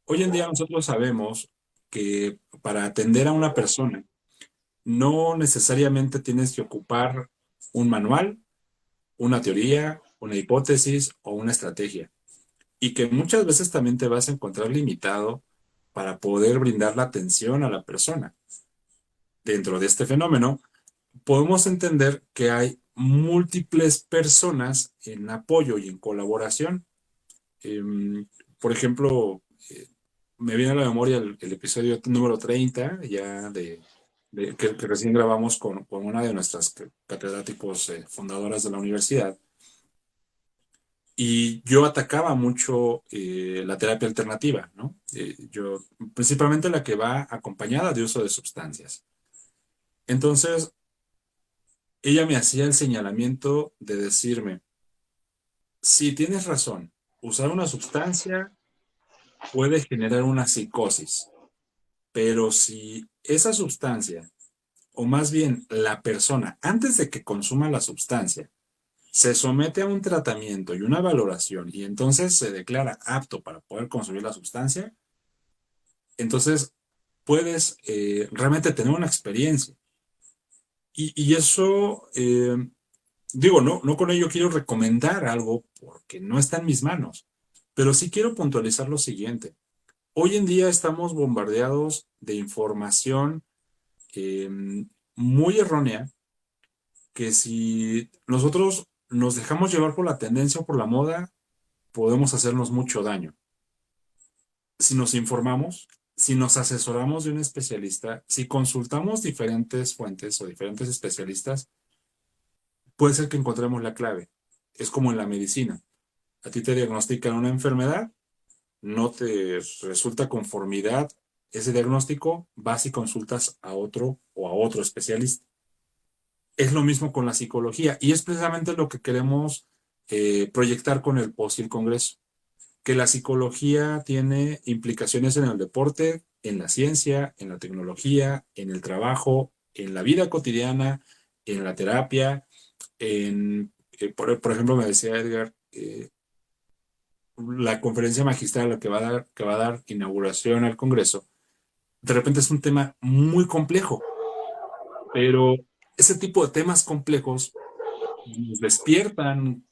hoy en día nosotros sabemos que para atender a una persona no necesariamente tienes que ocupar un manual, una teoría, una hipótesis o una estrategia. Y que muchas veces también te vas a encontrar limitado para poder brindar la atención a la persona. Dentro de este fenómeno, podemos entender que hay múltiples personas en apoyo y en colaboración. Em, por ejemplo, me viene a la memoria el episodio número 30, ya que recién grabamos con una de nuestras catedráticos fundadoras de la universidad. Y yo atacaba mucho la terapia alternativa, ¿no? Principalmente la que va acompañada de uso de sustancias. Entonces, ella me hacía el señalamiento de decirme, si tienes razón, usar una sustancia puede generar una psicosis, pero si esa sustancia, o más bien la persona, antes de que consuma la sustancia, se somete a un tratamiento y una valoración y entonces se declara apto para poder consumir la sustancia, entonces puedes realmente tener una experiencia. Y eso, digo, no con ello quiero recomendar algo porque no está en mis manos, pero sí quiero puntualizar lo siguiente. Hoy en día estamos bombardeados de información eh, muy errónea que si nosotros nos dejamos llevar por la tendencia o por la moda, podemos hacernos mucho daño. Si nos informamos, si nos asesoramos de un especialista, si consultamos diferentes fuentes o diferentes especialistas, puede ser que encontremos la clave. Es como en la medicina. A ti te diagnostican una enfermedad, no te resulta conformidad ese diagnóstico, vas y consultas a otro o a otro especialista. Es lo mismo con la psicología y es precisamente lo que queremos proyectar con el post y el congreso, que la psicología tiene implicaciones en el deporte, en la ciencia, en la tecnología, en el trabajo, en la vida cotidiana, en la terapia, por ejemplo, me decía Edgar, la conferencia magistral que va a dar inauguración al Congreso, de repente es un tema muy complejo, pero ese tipo de temas complejos nos despiertan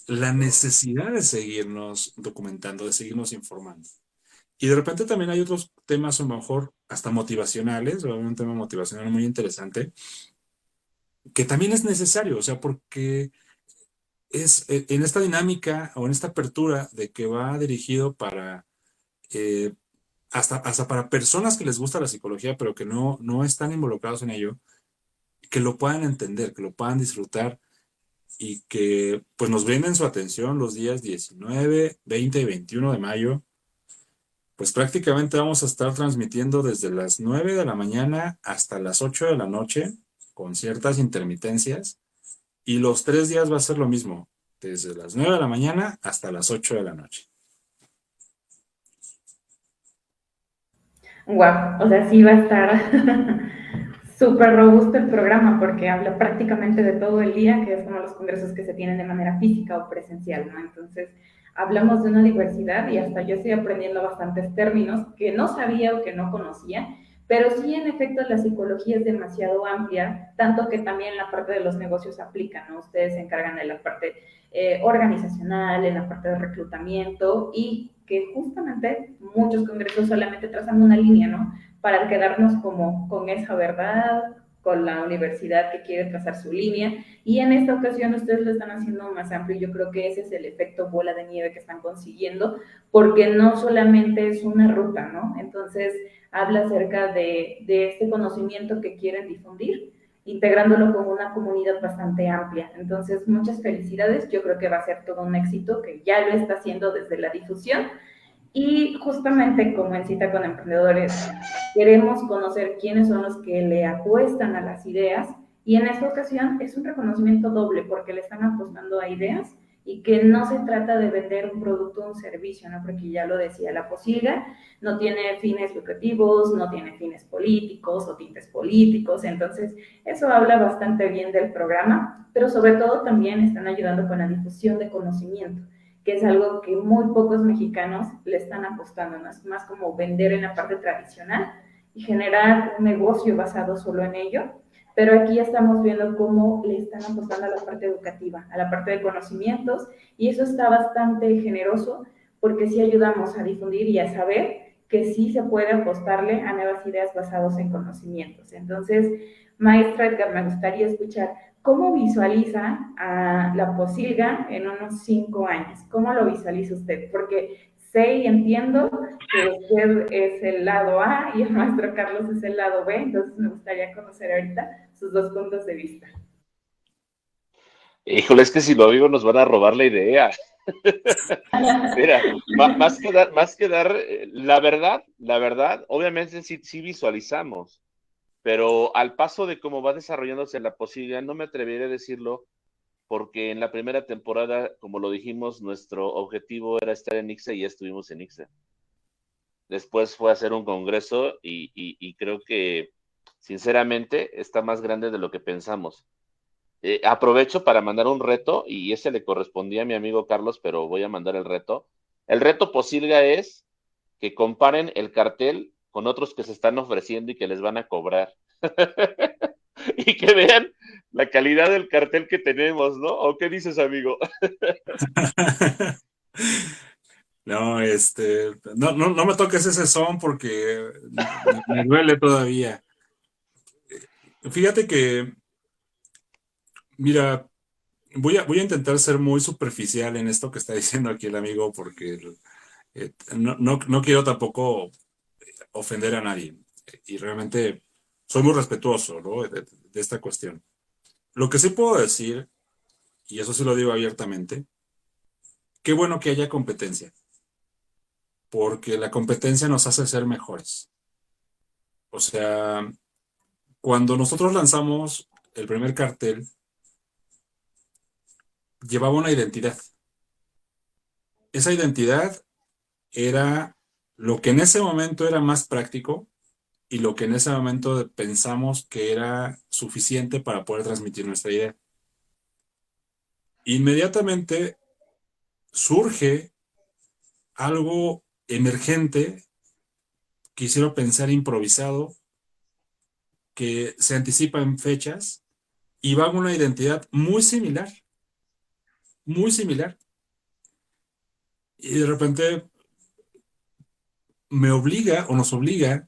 la necesidad de seguirnos documentando, de seguirnos informando. Y de repente también hay otros temas, a lo mejor hasta motivacionales, o un tema motivacional muy interesante, que también es necesario, o sea, porque es en esta dinámica o en esta apertura de que va dirigido para, eh, hasta para personas que les gusta la psicología, pero que no están involucrados en ello, que lo puedan entender, que lo puedan disfrutar y que pues nos brinden su atención los días 19, 20 y 21 de mayo. Pues prácticamente vamos a estar transmitiendo desde las 9 de la mañana hasta las 8 de la noche, con ciertas intermitencias, y los 3 días va a ser lo mismo, desde las 9 de la mañana hasta las 8 de la noche. Wow, o sea, sí va a estar súper robusto el programa porque habla prácticamente de todo el día, que es como los congresos que se tienen de manera física o presencial, ¿no? Entonces, hablamos de una diversidad y hasta yo estoy aprendiendo bastantes términos que no sabía o que no conocía, pero sí, en efecto, la psicología es demasiado amplia, tanto que también la parte de los negocios aplica, ¿no? Ustedes se encargan de la parte organizacional, en la parte de reclutamiento y que justamente muchos congresos solamente trazan una línea, ¿no? Para quedarnos como con esa verdad con la universidad que quiere trazar su línea, y en esta ocasión ustedes lo están haciendo más amplio. Yo creo que ese es el efecto bola de nieve que están consiguiendo, porque no solamente es una ruta, ¿no? Entonces habla acerca de este conocimiento que quieren difundir, integrándolo con una comunidad bastante amplia. Entonces, muchas felicidades. Yo creo que va a ser todo un éxito, que ya lo está haciendo desde la difusión. Y justamente como en Cita con Emprendedores, queremos conocer quiénes son los que le apuestan a las ideas, y en esta ocasión es un reconocimiento doble porque le están apostando a ideas, y que no se trata de vender un producto o un servicio, ¿no? Porque ya lo decía la Posilga, no tiene fines lucrativos, no tiene fines políticos o tintes políticos. Entonces eso habla bastante bien del programa, pero sobre todo también están ayudando con la difusión de conocimiento, que es algo que muy pocos mexicanos le están apostando, ¿no? Es más como vender en la parte tradicional y generar un negocio basado solo en ello, pero aquí estamos viendo cómo le están apostando a la parte educativa, a la parte de conocimientos, y eso está bastante generoso, porque sí ayudamos a difundir y a saber que sí se puede apostarle a nuevas ideas basadas en conocimientos. Entonces, maestra Edgar, me gustaría escuchar ¿cómo visualiza a la Posilga en unos 5 años? ¿Cómo lo visualiza usted? Porque sé y entiendo que usted es el lado A y el maestro Carlos es el lado B, entonces me gustaría conocer ahorita sus dos puntos de vista. Híjole, es que si lo digo nos van a robar la idea. Mira, más que dar, la verdad, obviamente sí visualizamos, pero al paso de cómo va desarrollándose la posibilidad, no me atrevería a decirlo, porque en la primera temporada, como lo dijimos, nuestro objetivo era estar en ICSA y ya estuvimos en ICSA. Después fue a hacer un congreso y creo que, sinceramente, está más grande de lo que pensamos. Aprovecho para mandar un reto, y ese le correspondía a mi amigo Carlos, pero voy a mandar el reto. El reto Posilga es que comparen el cartel con otros que se están ofreciendo y que les van a cobrar. Y que vean la calidad del cartel que tenemos, ¿no? ¿O qué dices, amigo? No, no me toques ese son porque me duele todavía. Fíjate que, mira, voy a intentar ser muy superficial en esto que está diciendo aquí el amigo, porque no quiero tampoco ofender a nadie. Y realmente soy muy respetuoso, ¿no? De esta cuestión. Lo que sí puedo decir, y eso sí lo digo abiertamente, qué bueno que haya competencia, porque la competencia nos hace ser mejores. O sea, cuando nosotros lanzamos el primer cartel, llevaba una identidad. Esa identidad era lo que en ese momento era más práctico y lo que en ese momento pensamos que era suficiente para poder transmitir nuestra idea. Inmediatamente surge algo emergente, quisiera pensar improvisado, que se anticipa en fechas y va con una identidad muy similar, muy similar. Y de repente me obliga o nos obliga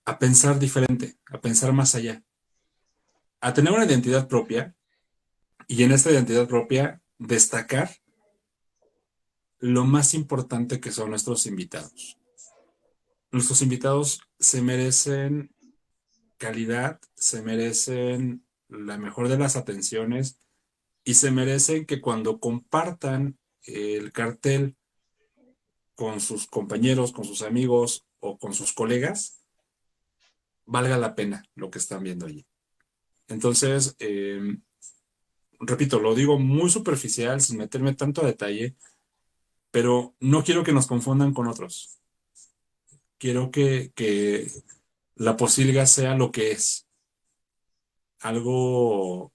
a pensar diferente, a pensar más allá, a tener una identidad propia, y en esta identidad propia destacar lo más importante que son nuestros invitados. Nuestros invitados se merecen calidad, se merecen la mejor de las atenciones y se merecen que cuando compartan el cartel con sus compañeros, con sus amigos o con sus colegas, valga la pena lo que están viendo allí. Entonces, repito, lo digo muy superficial, sin meterme tanto a detalle, pero no quiero que nos confundan con otros. Quiero que la Posilga sea lo que es. Algo,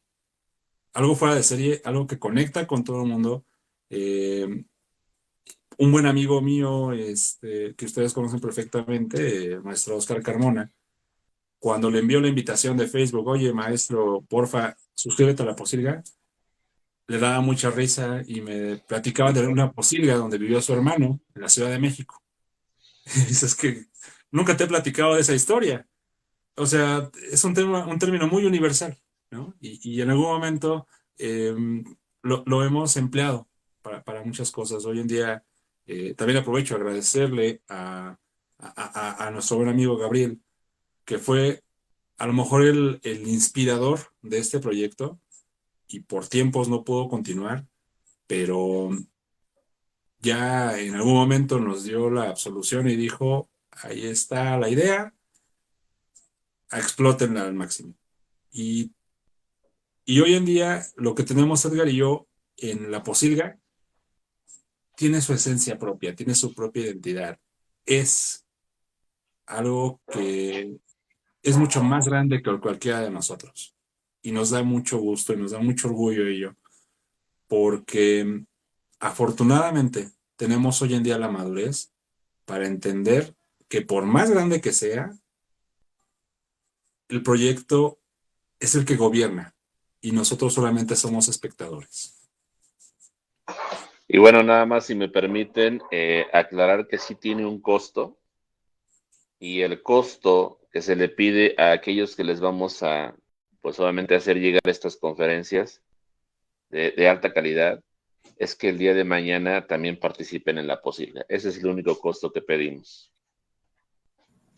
algo fuera de serie, algo que conecta con todo el mundo. Un buen amigo mío, que ustedes conocen perfectamente, maestro Oscar Carmona, cuando le envió la invitación de Facebook, oye, maestro, porfa, suscríbete a la Posilga, le daba mucha risa y me platicaba de una Posilga donde vivió su hermano, en la Ciudad de México. Y dices que nunca te he platicado de esa historia. o sea, es un término muy universal, ¿no? Y en algún momento eh, lo hemos empleado para muchas cosas. Hoy en día también aprovecho a agradecerle a nuestro buen amigo Gabriel, que fue a lo mejor el inspirador de este proyecto y por tiempos no pudo continuar, pero ya en algún momento nos dio la absolución y dijo, ahí está la idea, explótenla al máximo. Y, y hoy en día lo que tenemos Edgar y yo en la Posilga tiene su esencia propia, tiene su propia identidad. Es algo que es mucho más grande que cualquiera de nosotros. Y nos da mucho gusto y nos da mucho orgullo ello, porque afortunadamente tenemos hoy en día la madurez para entender que por más grande que sea, el proyecto es el que gobierna y nosotros solamente somos espectadores. Y bueno, nada más si me permiten aclarar que sí tiene un costo y el costo que se le pide a aquellos que les vamos a, pues obviamente hacer llegar estas conferencias de alta calidad, es que el día de mañana también participen en la posibilidad. Ese es el único costo que pedimos,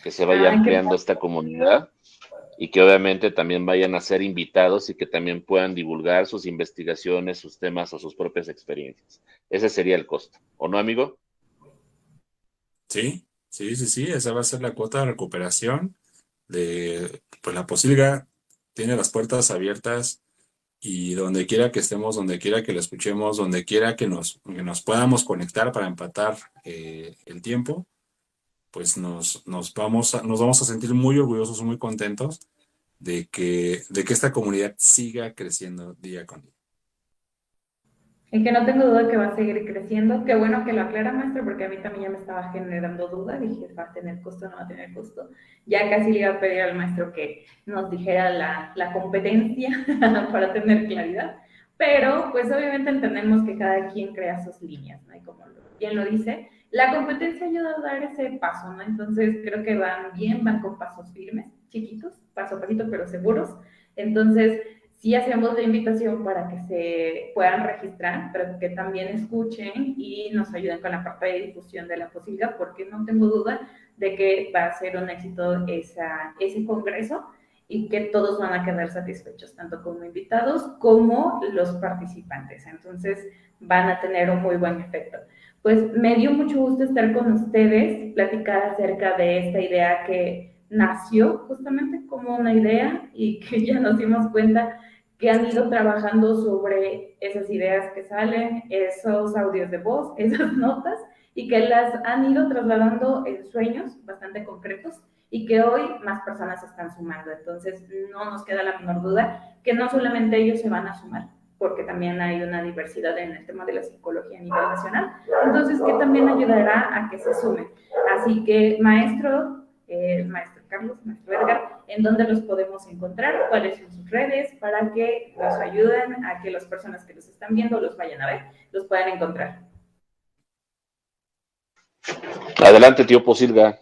que se vaya Ah, qué ampliando esta comunidad y que obviamente también vayan a ser invitados y que también puedan divulgar sus investigaciones, sus temas o sus propias experiencias. Ese sería el costo, ¿o no, amigo? Sí, sí, sí, sí, esa va a ser la cuota de recuperación de, pues la Posilga tiene las puertas abiertas y donde quiera que estemos, donde quiera que lo escuchemos, donde quiera que nos podamos conectar para empatar el tiempo, pues nos vamos a sentir muy orgullosos, muy contentos de que esta comunidad siga creciendo día con día. En que no tengo duda que va a seguir creciendo. Qué bueno que lo aclara, maestro, porque a mí también ya me estaba generando duda. Dije, ¿va a tener costo o no va a tener costo? Ya casi le iba a pedir al maestro que nos dijera la competencia para tener claridad. Pero, pues obviamente entendemos que cada quien crea sus líneas, ¿no? Y como bien lo dice, la competencia ayuda a dar ese paso, ¿no? Entonces creo que van bien, van con pasos firmes, chiquitos, paso a pasito, pero seguros. Entonces, sí hacemos la invitación para que se puedan registrar, pero que también escuchen y nos ayuden con la parte de difusión de la posibilidad, porque no tengo duda de que va a ser un éxito ese congreso y que todos van a quedar satisfechos, tanto como invitados como los participantes. Entonces van a tener un muy buen efecto. Pues me dio mucho gusto estar con ustedes, platicar acerca de esta idea que nació justamente como una idea y que ya nos dimos cuenta que han ido trabajando sobre esas ideas que salen, esos audios de voz, esas notas, y que las han ido trasladando en sueños bastante concretos y que hoy más personas se están sumando. Entonces, no nos queda la menor duda que no solamente ellos se van a sumar, porque también hay una diversidad en el tema de la psicología a nivel nacional, entonces que también ayudará a que se sumen. Así que, maestro Carlos, maestro Edgar, en dónde los podemos encontrar, cuáles son sus redes, para que los ayuden a que las personas que los están viendo los vayan a ver, los puedan encontrar. Adelante, tío Posilga.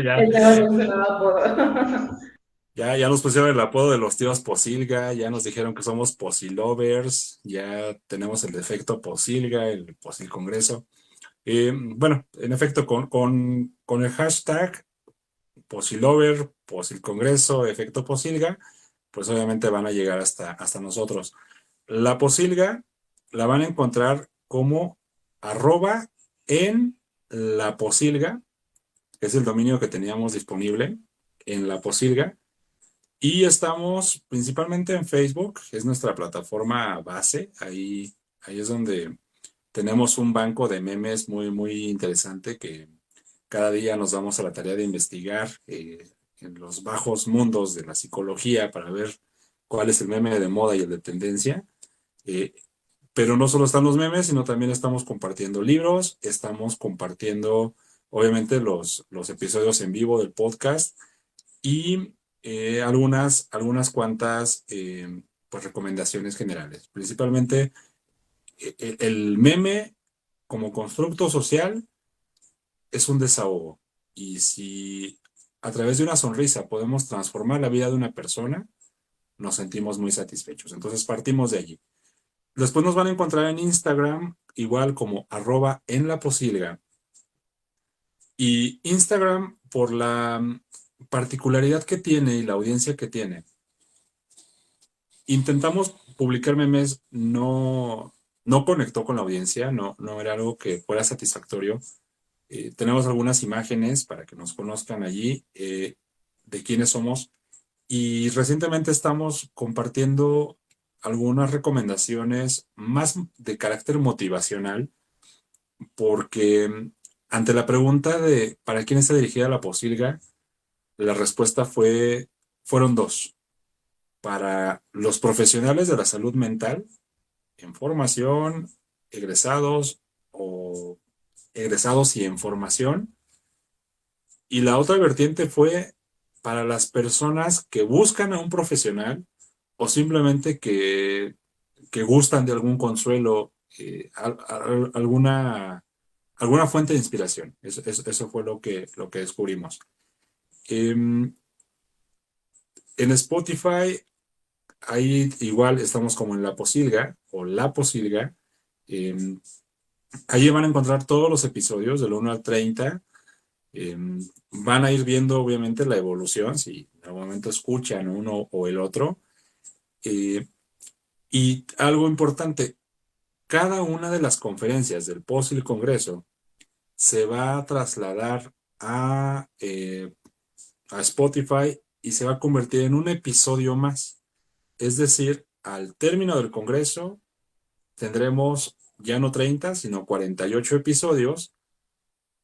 Ya, Ese va a ser su nuevo apodo. ya nos pusieron el apodo de los tíos Posilga, ya nos dijeron que somos Posilovers, ya tenemos el defecto Posilga, el Posil Congreso. Bueno, en efecto, con el hashtag Posilover, Posil Congreso, efecto Posilga, pues obviamente van a llegar hasta nosotros. La Posilga la van a encontrar como arroba en la Posilga, que es el dominio que teníamos disponible en la Posilga. Y estamos principalmente en Facebook, que es nuestra plataforma base. Ahí es donde tenemos un banco de memes muy, muy interesante que cada día nos damos a la tarea de investigar en los bajos mundos de la psicología para ver cuál es el meme de moda y el de tendencia. Eh, pero no solo están los memes, sino también estamos compartiendo libros, estamos compartiendo, obviamente, los episodios en vivo del podcast y algunas cuantas pues, recomendaciones generales. Principalmente, el meme como constructo social es un desahogo. Y si a través de una sonrisa podemos transformar la vida de una persona, nos sentimos muy satisfechos. Entonces partimos de allí. Después nos van a encontrar en Instagram, igual como @enlaposilga. Y Instagram, por la particularidad que tiene y la audiencia que tiene, intentamos publicar memes, no conectó con la audiencia, no era algo que fuera satisfactorio. Tenemos algunas imágenes para que nos conozcan allí de quiénes somos. Y recientemente estamos compartiendo algunas recomendaciones más de carácter motivacional, porque ante la pregunta de ¿para quién está dirigida la posilga? La respuesta fueron dos. Para los profesionales de la salud mental, en formación, egresados o egresados y en formación. Y la otra vertiente fue para las personas que buscan a un profesional o simplemente que gustan de algún consuelo, alguna fuente de inspiración. Eso fue lo que descubrimos. En Spotify, ahí igual estamos como en La Posilga o La Posilga. Ahí van a encontrar todos los episodios del 1 al 30. Van a ir viendo obviamente la evolución, si en algún momento escuchan uno o el otro. Y algo importante, cada una de las conferencias del POSIL Congreso se va a trasladar a Spotify y se va a convertir en un episodio más. Es decir, al término del Congreso tendremos ya no 30, sino 48 episodios,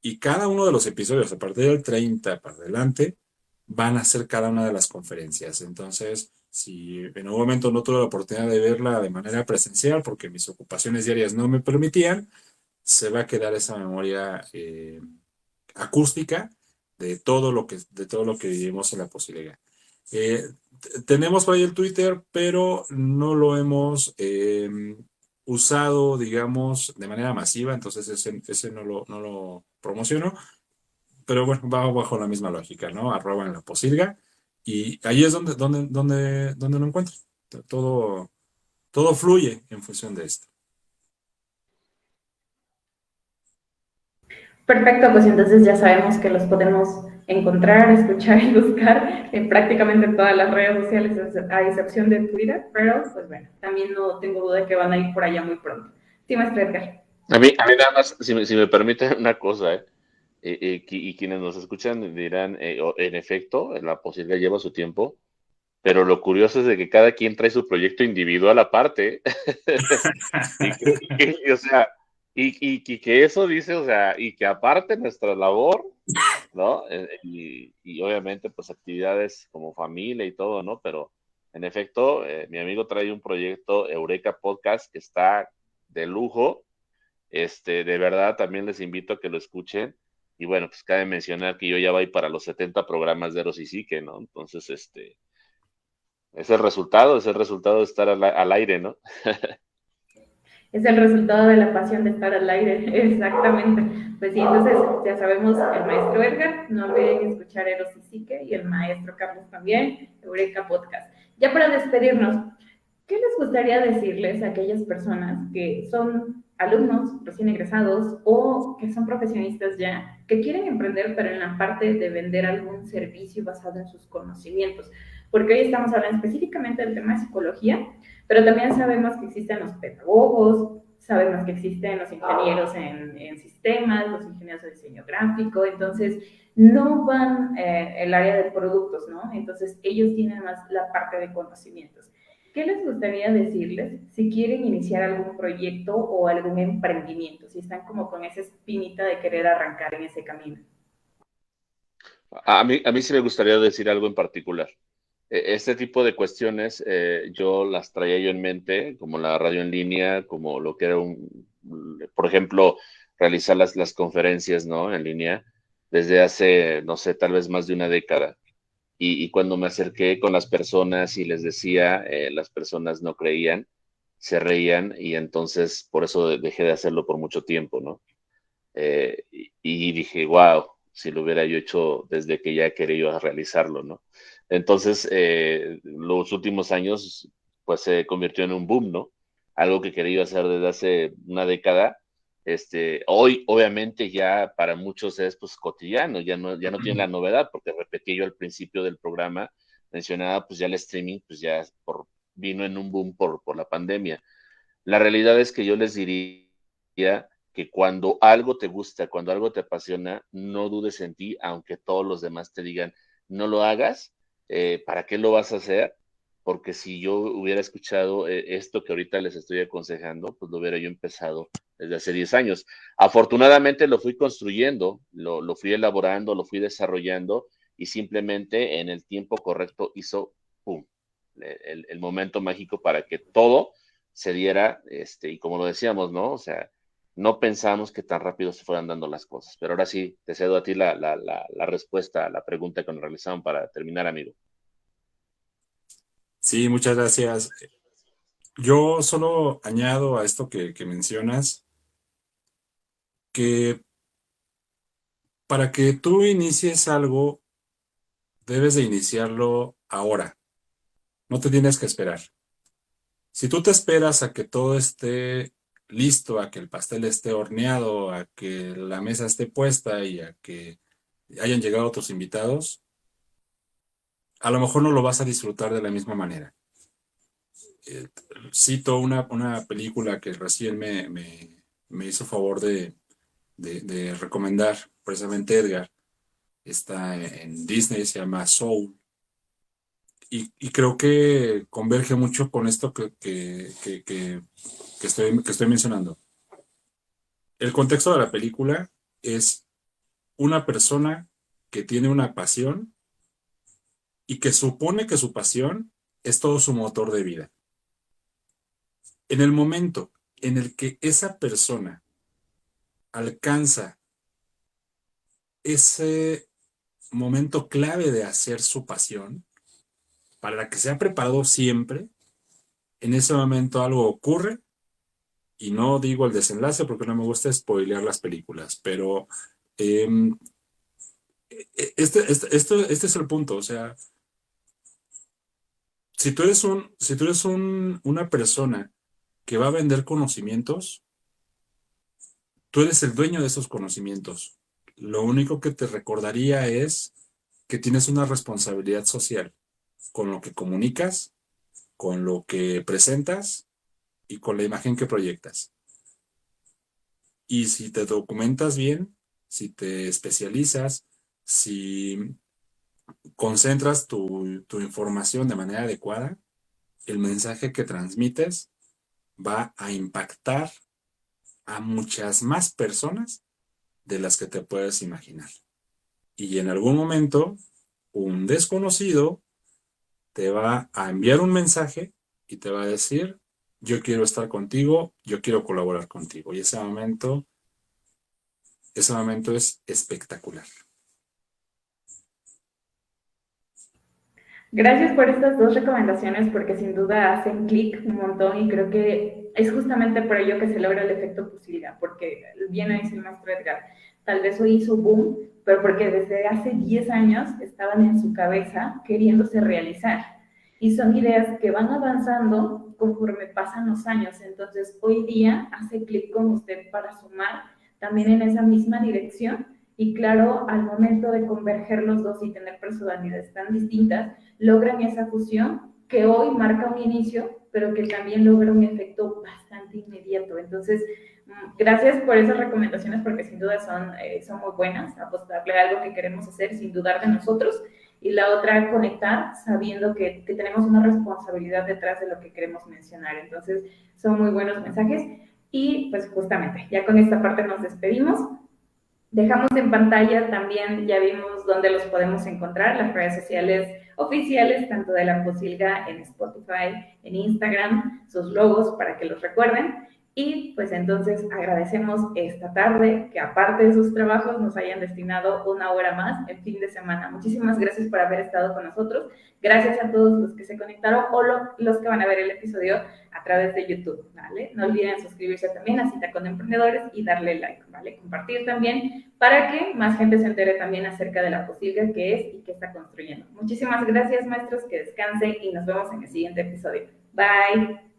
y cada uno de los episodios a partir del 30 para adelante van a ser cada una de las conferencias. Entonces, si en algún momento no tuve la oportunidad de verla de manera presencial porque mis ocupaciones diarias no me permitían, se va a quedar esa memoria acústica de todo lo que vivimos en la posibilidad. Tenemos por ahí el Twitter, pero no lo hemos usado, digamos, de manera masiva, entonces ese no lo promociono, pero bueno, va bajo la misma lógica, ¿no? @enlaposilga, y ahí es donde lo encuentro. Todo fluye en función de esto. Perfecto, pues entonces ya sabemos que los podemos encontrar, escuchar y buscar en prácticamente todas las redes sociales, a excepción de Twitter, pero pues bueno, también no tengo duda de que van a ir por allá muy pronto. Sí, maestro Edgar. A mí nada más, si me permiten una cosa, y quienes nos escuchan dirán, en efecto, la posibilidad lleva su tiempo, pero lo curioso es de que cada quien trae su proyecto individual aparte. O sea, y que eso dice, o sea, y que aparte nuestra labor, ¿no? Y obviamente, pues actividades como familia y todo, ¿no? Pero en efecto, mi amigo trae un proyecto Eureka Podcast que está de lujo. De verdad, también les invito a que lo escuchen. Y bueno, pues cabe mencionar que yo ya voy para los 70 programas de Eros y Psique, ¿no? Entonces, es el resultado de estar al aire, ¿no? Es el resultado de la pasión de estar al aire, exactamente. Pues sí, entonces ya sabemos, el maestro Edgar, no olviden escuchar Eros y Psique, y el maestro Carlos también, Eureka Podcast. Ya para despedirnos, ¿qué les gustaría decirles a aquellas personas que son alumnos recién egresados o que son profesionistas ya, que quieren emprender, pero en la parte de vender algún servicio basado en sus conocimientos? Porque hoy estamos hablando específicamente del tema de psicología, pero también sabemos que existen los pedagogos, sabemos que existen los ingenieros en sistemas, los ingenieros de diseño gráfico, entonces no van el área de productos, ¿no? Entonces ellos tienen más la parte de conocimientos. ¿Qué les gustaría decirles si quieren iniciar algún proyecto o algún emprendimiento, si están como con esa espinita de querer arrancar en ese camino? A mí sí me gustaría decir algo en particular. Este tipo de cuestiones yo las traía yo en mente, como la radio en línea, como lo que era por ejemplo, realizar las conferencias, ¿no? En línea, desde hace, no sé, tal vez más de una década. Y cuando me acerqué con las personas y les decía, las personas no creían, se reían, y entonces por eso dejé de hacerlo por mucho tiempo, ¿no? Y dije, wow, si lo hubiera yo hecho desde que ya quería realizarlo, ¿no? Entonces, los últimos años, pues se convirtió en un boom, ¿no? Algo que quería hacer desde hace una década. Hoy, obviamente, ya para muchos es pues cotidiano, ya no tiene la novedad, porque repetí yo al principio del programa, mencionaba, pues ya el streaming, pues ya vino en un boom por la pandemia. La realidad es que yo les diría que cuando algo te gusta, cuando algo te apasiona, no dudes en ti, aunque todos los demás te digan, no lo hagas, ¿para qué lo vas a hacer? Porque si yo hubiera escuchado esto que ahorita les estoy aconsejando, pues lo hubiera yo empezado desde hace 10 años. Afortunadamente lo fui construyendo, lo fui elaborando, lo fui desarrollando y simplemente en el tiempo correcto hizo, ¡pum!, el momento mágico para que todo se diera, y como lo decíamos, ¿no? O sea, no pensamos que tan rápido se fueran dando las cosas. Pero ahora sí, te cedo a ti la respuesta a la pregunta que nos realizaron para terminar, amigo. Sí, muchas gracias. Yo solo añado a esto que mencionas que para que tú inicies algo, debes de iniciarlo ahora. No te tienes que esperar. Si tú te esperas a que todo esté listo, a que el pastel esté horneado, a que la mesa esté puesta y a que hayan llegado otros invitados, a lo mejor no lo vas a disfrutar de la misma manera. Eh, Cito una película que recién me hizo favor de recomendar, precisamente Edgar. Está en Disney, se llama Soul. Y creo que converge mucho con esto que estoy mencionando. El contexto de la película es una persona que tiene una pasión y que supone que su pasión es todo su motor de vida. En el momento en el que esa persona alcanza ese momento clave de hacer su pasión, para la que se ha preparado siempre, en ese momento algo ocurre, y no digo el desenlace porque no me gusta spoilear las películas, pero em, este es el punto. O sea, si tú eres una persona que va a vender conocimientos, tú eres el dueño de esos conocimientos. Lo único que te recordaría es que tienes una responsabilidad social con lo que comunicas, con lo que presentas y con la imagen que proyectas. Y si te documentas bien, si te especializas, si concentras tu información de manera adecuada, el mensaje que transmites va a impactar a muchas más personas de las que te puedes imaginar. Y en algún momento, un desconocido te va a enviar un mensaje y te va a decir, yo quiero estar contigo, yo quiero colaborar contigo. Y ese momento es espectacular. Gracias por estas dos recomendaciones porque sin duda hacen clic un montón y creo que es justamente por ello que se logra el efecto posibilidad, porque bien lo dice el maestro Edgar, tal vez hoy hizo boom, pero porque desde hace 10 años estaban en su cabeza queriéndose realizar. Y son ideas que van avanzando conforme pasan los años. Entonces, hoy día hace clic con usted para sumar también en esa misma dirección. Y claro, al momento de converger los dos y tener personalidades tan distintas, logran esa fusión que hoy marca un inicio, pero que también logra un efecto bastante inmediato. Entonces, gracias por esas recomendaciones porque sin duda son muy buenas, apostarle a algo que queremos hacer sin dudar de nosotros. Y la otra, conectar sabiendo que tenemos una responsabilidad detrás de lo que queremos mencionar. Entonces, son muy buenos mensajes. Y pues justamente, ya con esta parte nos despedimos. Dejamos en pantalla también, ya vimos dónde los podemos encontrar, las redes sociales oficiales, tanto de La Posilga en Spotify, en Instagram, sus logos para que los recuerden. Y pues entonces agradecemos esta tarde que aparte de sus trabajos nos hayan destinado una hora más en fin de semana. Muchísimas gracias por haber estado con nosotros. Gracias a todos los que se conectaron o los que van a ver el episodio a través de YouTube, ¿vale? No olviden suscribirse también a Cita con Emprendedores y darle like, ¿vale? Compartir también para que más gente se entere también acerca de la Posilga que es y que está construyendo. Muchísimas gracias, maestros, que descansen y nos vemos en el siguiente episodio. Bye.